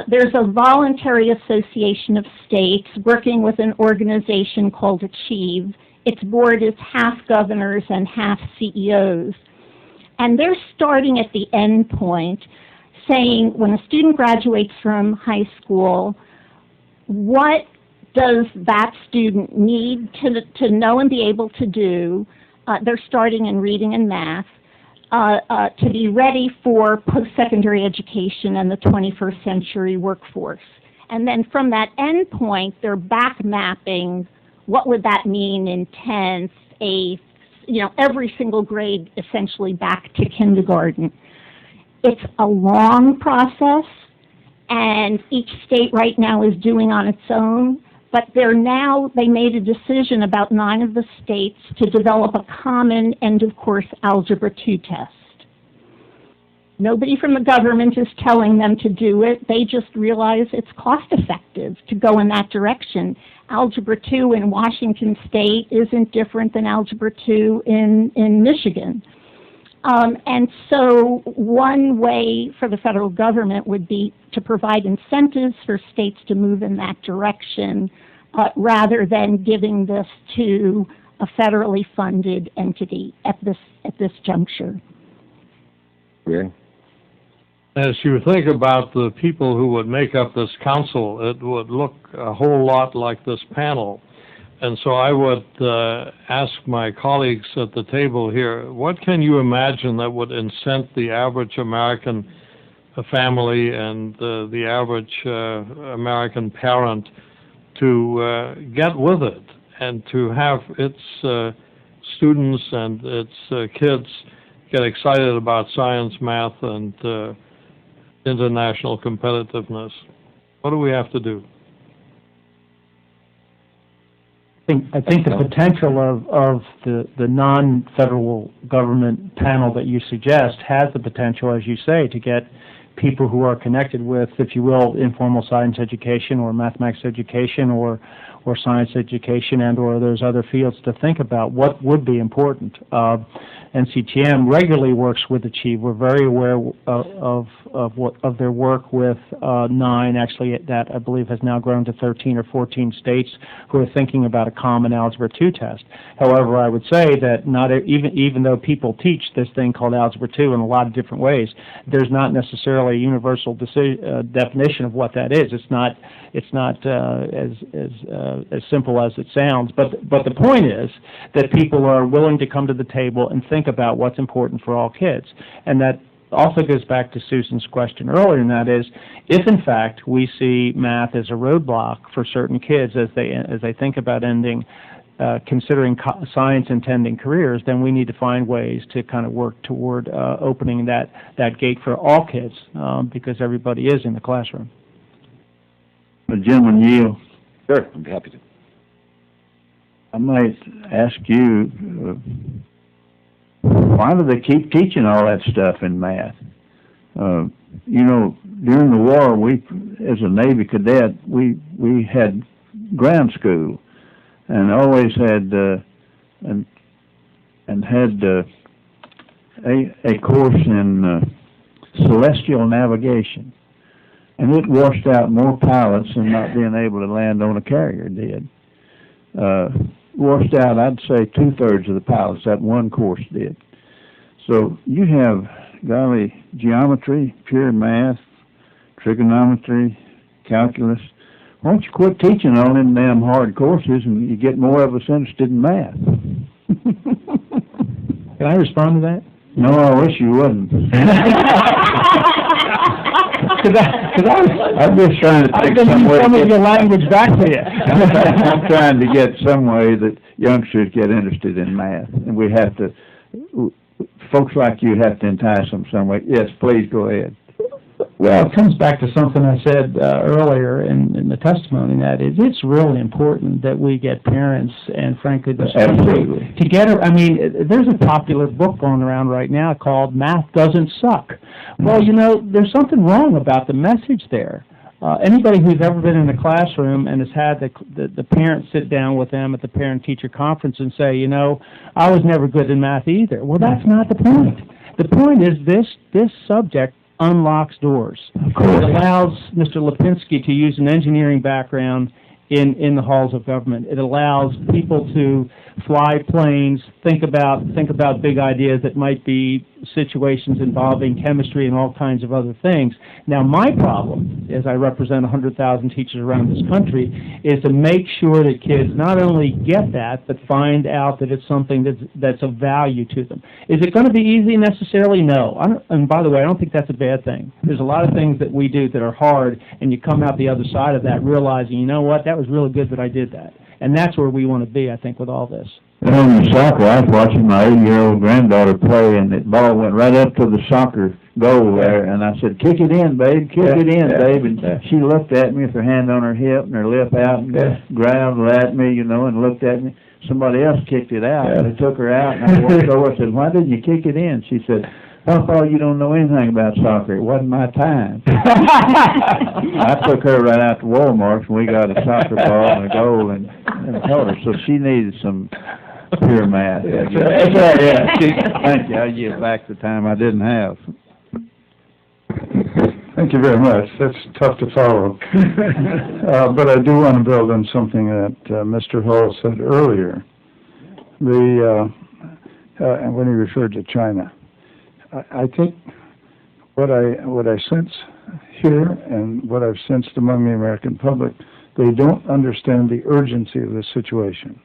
There's a voluntary association of states working with an organization called Achieve. Its board is half governors and half CEOs. And they're starting at the end point, saying when a student graduates from high school, what does that student need to know and be able to do? They're starting in reading and math, to be ready for post-secondary education and the 21st century workforce. And then from that end point, they're back mapping what would that mean in 10th, 8th, every single grade essentially back to kindergarten. It's a long process, and each state right now is doing on its own, but they made a decision about 9 of the states to develop a common end-of-course Algebra 2 test. Nobody from the government is telling them to do it. They just realize it's cost-effective to go in that direction. Algebra 2 in Washington State isn't different than Algebra 2 in Michigan. And so one way for the federal government would be to provide incentives for states to move in that direction, rather than giving this to a federally funded entity at this juncture. Really? As you think about the people who would make up this council, it would look a whole lot like this panel. And so I would ask my colleagues at the table here, what can you imagine that would incent the average American family and the average American parent to get with it and to have its students and its kids get excited about science, math, and international competitiveness? What do we have to do? I think the potential of the non-federal government panel that you suggest has the potential, as you say, to get people who are connected with, if you will, informal science education or mathematics education or science education and or those other fields to think about what would be important. NCTM regularly works with Achieve. We're very aware of their work with 9, actually, that I believe has now grown to 13 or 14 states who are thinking about a common Algebra 2 test. However, I would say that not even though people teach this thing called Algebra 2 in a lot of different ways, there's not necessarily a universal definition of what that is. It's not as simple as it sounds. But the point is that people are willing to come to the table and think about what's important for all kids. And that also goes back to Susan's question earlier, and that is, if in fact we see math as a roadblock for certain kids as they think about considering science-intending careers, then we need to find ways to kind of work toward opening that gate for all kids, because everybody is in the classroom. Gentleman Yield, Sure, I'd be happy to. I might ask you, why do they keep teaching all that stuff in math? During the war, as a Navy cadet, we had ground school, and always had a course in celestial navigation, and it washed out more pilots than not being able to land on a carrier did. Washed out, I'd say, 2/3 of the pilots that one course did. So you have, geometry, pure math, trigonometry, calculus. Why don't you quit teaching all them damn hard courses and you get more of us interested in math? Can I respond to that? No, I wish you wouldn't. I'm just trying to take some way. Some of your language back to you. I'm trying to get some way that youngsters get interested in math, and we have to, folks like you have to entice them some way. Yes, please go ahead. Well, it comes back to something I said earlier in the testimony, and that is it's really important that we get parents and, frankly, the Absolutely. together. I mean, there's a popular book going around right now called Math Doesn't Suck. Well, you know, there's something wrong about the message there. Anybody who's ever been in a classroom and has had the parents sit down with them at the parent-teacher conference and say, you know, I was never good in math either. Well, that's not the point. The point is this subject unlocks doors. It allows Mr. Lipinski to use an engineering background in the halls of government. It allows people to fly planes, think about big ideas that might be situations involving chemistry and all kinds of other things. Now, my problem, as I represent 100,000 teachers around this country, is to make sure that kids not only get that, but find out that it's something that's of value to them. Is it going to be easy necessarily? No. And by the way, I don't think that's a bad thing. There's a lot of things that we do that are hard, and you come out the other side of that realizing, you know what, that was really good that I did that. And that's where we want to be, I think, with all this. On the soccer, I was watching my 8-year-old granddaughter play, and the ball went right up to the soccer goal there, and I said, kick it in, babe, kick it in, babe. And she looked at me with her hand on her hip and her lip out and growled at me, you know, and looked at me. Somebody else kicked it out. They took her out, and I walked over and said, why didn't you kick it in? She said, Papa, you don't know anything about soccer. It wasn't my time. I took her right out to Walmart, and we got a soccer ball and a goal and told her. So she needed some pure math. That's right, yeah. Thank you. I give back the time I didn't have. Thank you very much. That's tough to follow. But I do want to build on something that Mr. Hull said earlier. When he referred to China. I think what I sense here and what I've sensed among the American public, they don't understand the urgency of this situation.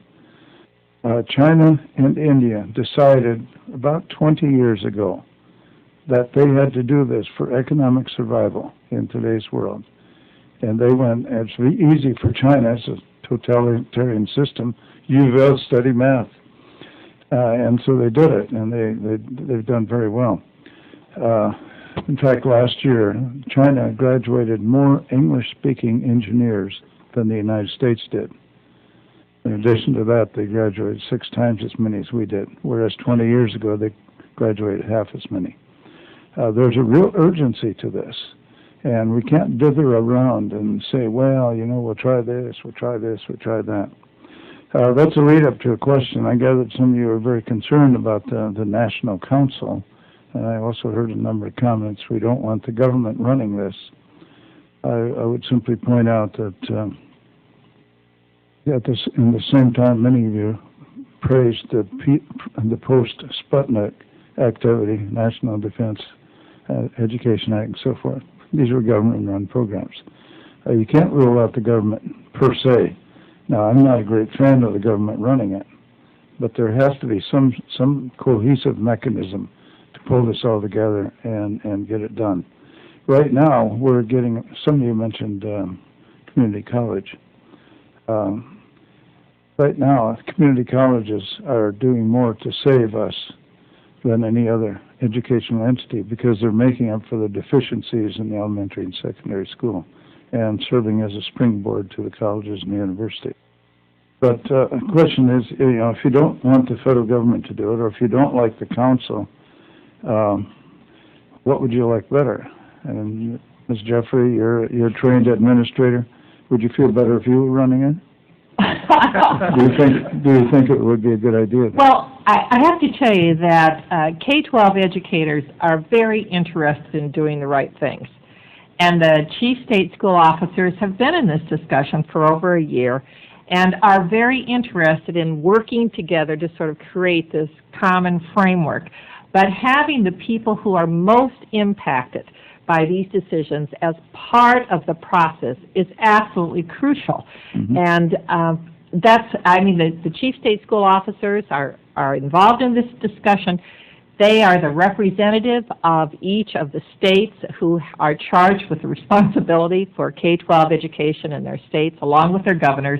China and India decided about 20 years ago that they had to do this for economic survival in today's world. And they went, it's easy for China, it's a totalitarian system, you will study math. And so they did it, and they've done very well. In fact, last year, China graduated more English-speaking engineers than the United States did. In addition to that, they graduated 6 times as many as we did, whereas 20 years ago, they graduated half as many. There's a real urgency to this, and we can't dither around and say, well, you know, we'll try this, we'll try this, we'll try that. That's a lead-up to a question. I gather that some of you are very concerned about the National Council, and I also heard a number of comments. We don't want the government running this. I would simply point out that in the same time, many of you praised the post-Sputnik activity, National Defense Education Act, and so forth. These were government-run programs. You can't rule out the government per se. Now, I'm not a great fan of the government running it, but there has to be some cohesive mechanism to pull this all together and get it done. Right now, we're getting, some of you mentioned community college. Right now, community colleges are doing more to save us than any other educational entity because they're making up for the deficiencies in the elementary and secondary school and serving as a springboard to the colleges and the university. But the question is, you know, if you don't want the federal government to do it, or if you don't like the council, what would you like better? And Ms. Jeffrey, you're a trained administrator. Would you feel better if you were running it? Do you think it would be a good idea? Well, I have to tell you that K-12 educators are very interested in doing the right things. And the chief state school officers have been in this discussion for over a year and are very interested in working together to sort of create this common framework. But having the people who are most impacted by these decisions as part of the process is absolutely crucial. Mm-hmm. And the chief state school officers are involved in this discussion. They are the representative of each of the states who are charged with the responsibility for K-12 education in their states, along with their governors,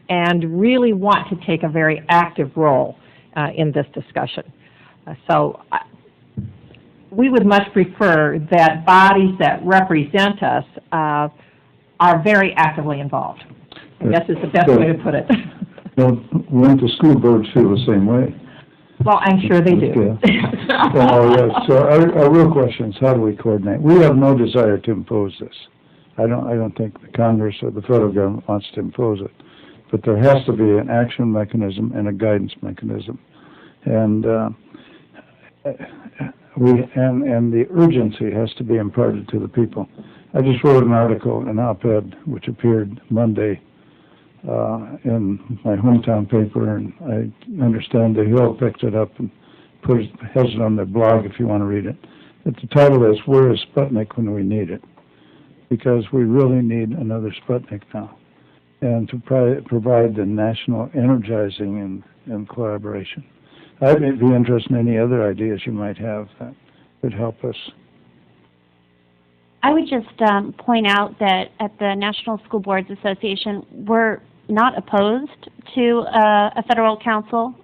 and really want to take a very active role in this discussion. We would much prefer that bodies that represent us are very actively involved. I guess is the best way to put it. Well, won't the school boards feel the same way? Well, I'm sure they do. Well, yes. So our real question is, how do we coordinate? We have no desire to impose this. I don't think the Congress or the federal government wants to impose it. But there has to be an action mechanism and a guidance mechanism. And the urgency has to be imparted to the people. I just wrote an article, an op-ed, which appeared Monday in my hometown paper, and I understand the Hill picked it up and has it on their blog if you want to read it. But the title is, "Where is Sputnik When We Need It?" Because we really need another Sputnik now, and to provide the national energizing and collaboration. I'd be interested in any other ideas you might have that could help us. I would just point out that at the National School Boards Association, we're not opposed to a federal council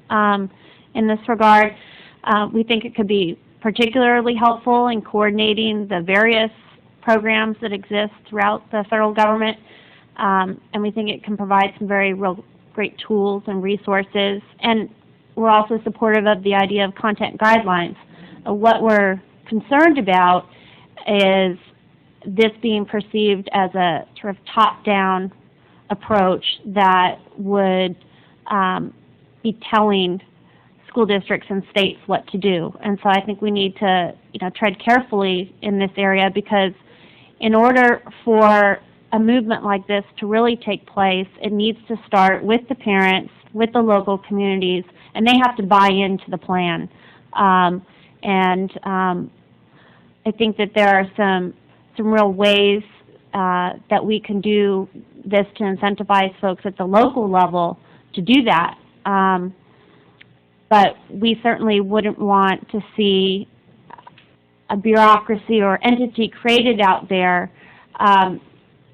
in this regard. We think it could be particularly helpful in coordinating the various programs that exist throughout the federal government, and we think it can provide some very great tools and resources. And we're also supportive of the idea of content guidelines. What we're concerned about is this being perceived as a sort of top-down approach that would be telling school districts and states what to do. And so I think we need to, tread carefully in this area, because in order for a movement like this to really take place, it needs to start with the parents, with the local communities, and they have to buy into the plan. I think that there are some real ways that we can do this to incentivize folks at the local level to do that. But we certainly wouldn't want to see a bureaucracy or entity created out there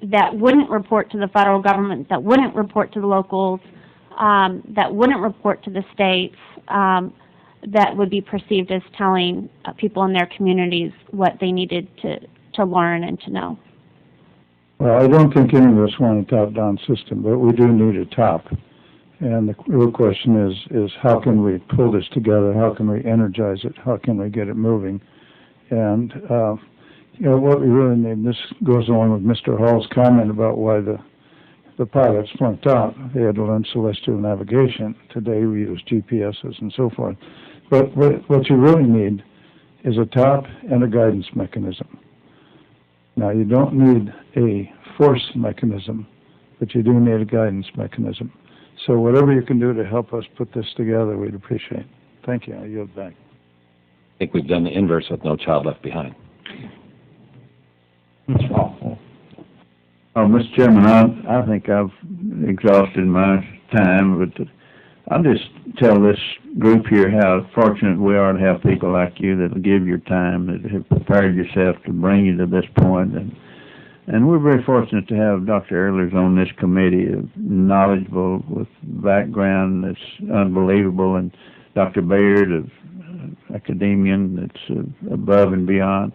that wouldn't report to the federal government, that wouldn't report to the locals, that wouldn't report to the states, that would be perceived as telling people in their communities what they needed to learn and to know. Well, I don't think any of us want a top-down system, but we do need a top. And the real question is how can we pull this together? How can we energize it? How can we get it moving? And, what we really need, this goes along with Mr. Hall's comment about why the pilots flunked out. They had to learn celestial navigation. Today we use GPSs and so forth. But what you really need is a top and a guidance mechanism. Now, you don't need a force mechanism, but you do need a guidance mechanism. So whatever you can do to help us put this together, we'd appreciate. Thank you. I yield back. I think we've done the inverse with No Child Left Behind. Mr. Chairman, I think I've exhausted my time, but I'll just tell this group here how fortunate we are to have people like you that will give your time, that have prepared yourself to bring you to this point. And we're very fortunate to have Dr. Ehlers on this committee, knowledgeable with background that's unbelievable, and Dr. Baird, of academician that's above and beyond.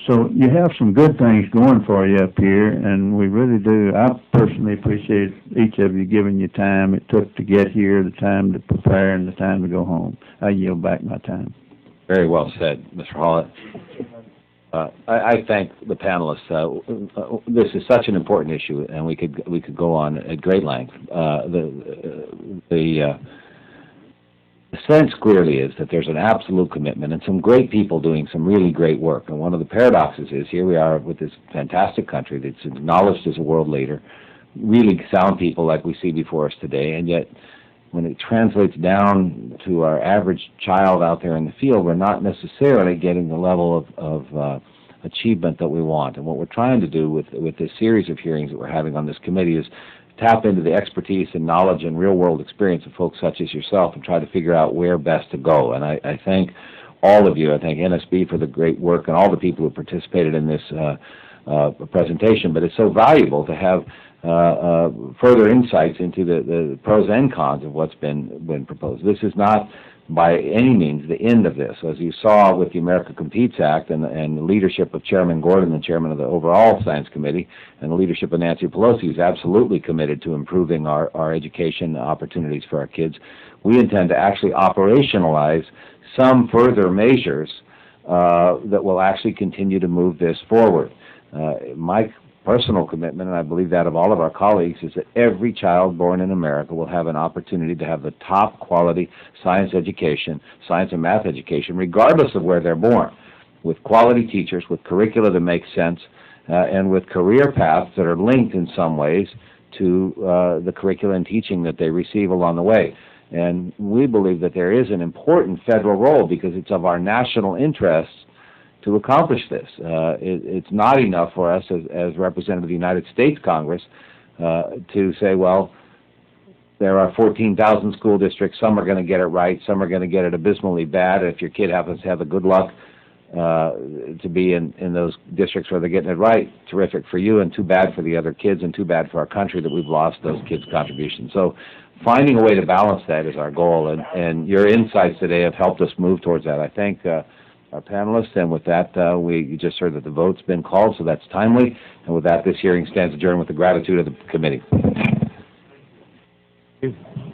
So you have some good things going for you up here, and we really do. I personally appreciate each of you giving your time it took to get here, the time to prepare, and the time to go home. I yield back my time. Very well said, Mr. Hall. I thank the panelists. This is such an important issue, and we could go on at great length. The sense clearly is that there's an absolute commitment and some great people doing some really great work. And one of the paradoxes is here we are with this fantastic country that's acknowledged as a world leader, really sound people like we see before us today, and yet when it translates down to our average child out there in the field, we're not necessarily getting the level of achievement that we want. And what we're trying to do with this series of hearings that we're having on this committee is tap into the expertise and knowledge and real-world experience of folks such as yourself and try to figure out where best to go. And I think all of you. I thank NSB for the great work and all the people who participated in this presentation. But it's so valuable to have further insights into the pros and cons of what's been proposed. This is not by any means the end of this. As you saw with the America Competes Act and the leadership of Chairman Gordon, the chairman of the overall Science Committee, and the leadership of Nancy Pelosi, who's absolutely committed to improving our education opportunities for our kids, we intend to actually operationalize some further measures that will actually continue to move this forward. My personal commitment, and I believe that of all of our colleagues, is that every child born in America will have an opportunity to have the top quality science education, science and math education, regardless of where they're born, with quality teachers, with curricula that make sense, and with career paths that are linked in some ways to the curricula and teaching that they receive along the way. And we believe that there is an important federal role, because it's of our national interests to accomplish this. It's not enough for us as representative of the United States Congress to say, well, there are 14,000 school districts, some are going to get it right, some are going to get it abysmally bad. If your kid happens to have the good luck to be in those districts where they're getting it right, terrific for you, and too bad for the other kids, and too bad for our country that we've lost those kids' contributions. So finding a way to balance that is our goal, and your insights today have helped us move towards that. I thank our panelists, and with that, you just heard that the vote's been called, so that's timely. And with that, this hearing stands adjourned with the gratitude of the committee. Thank you.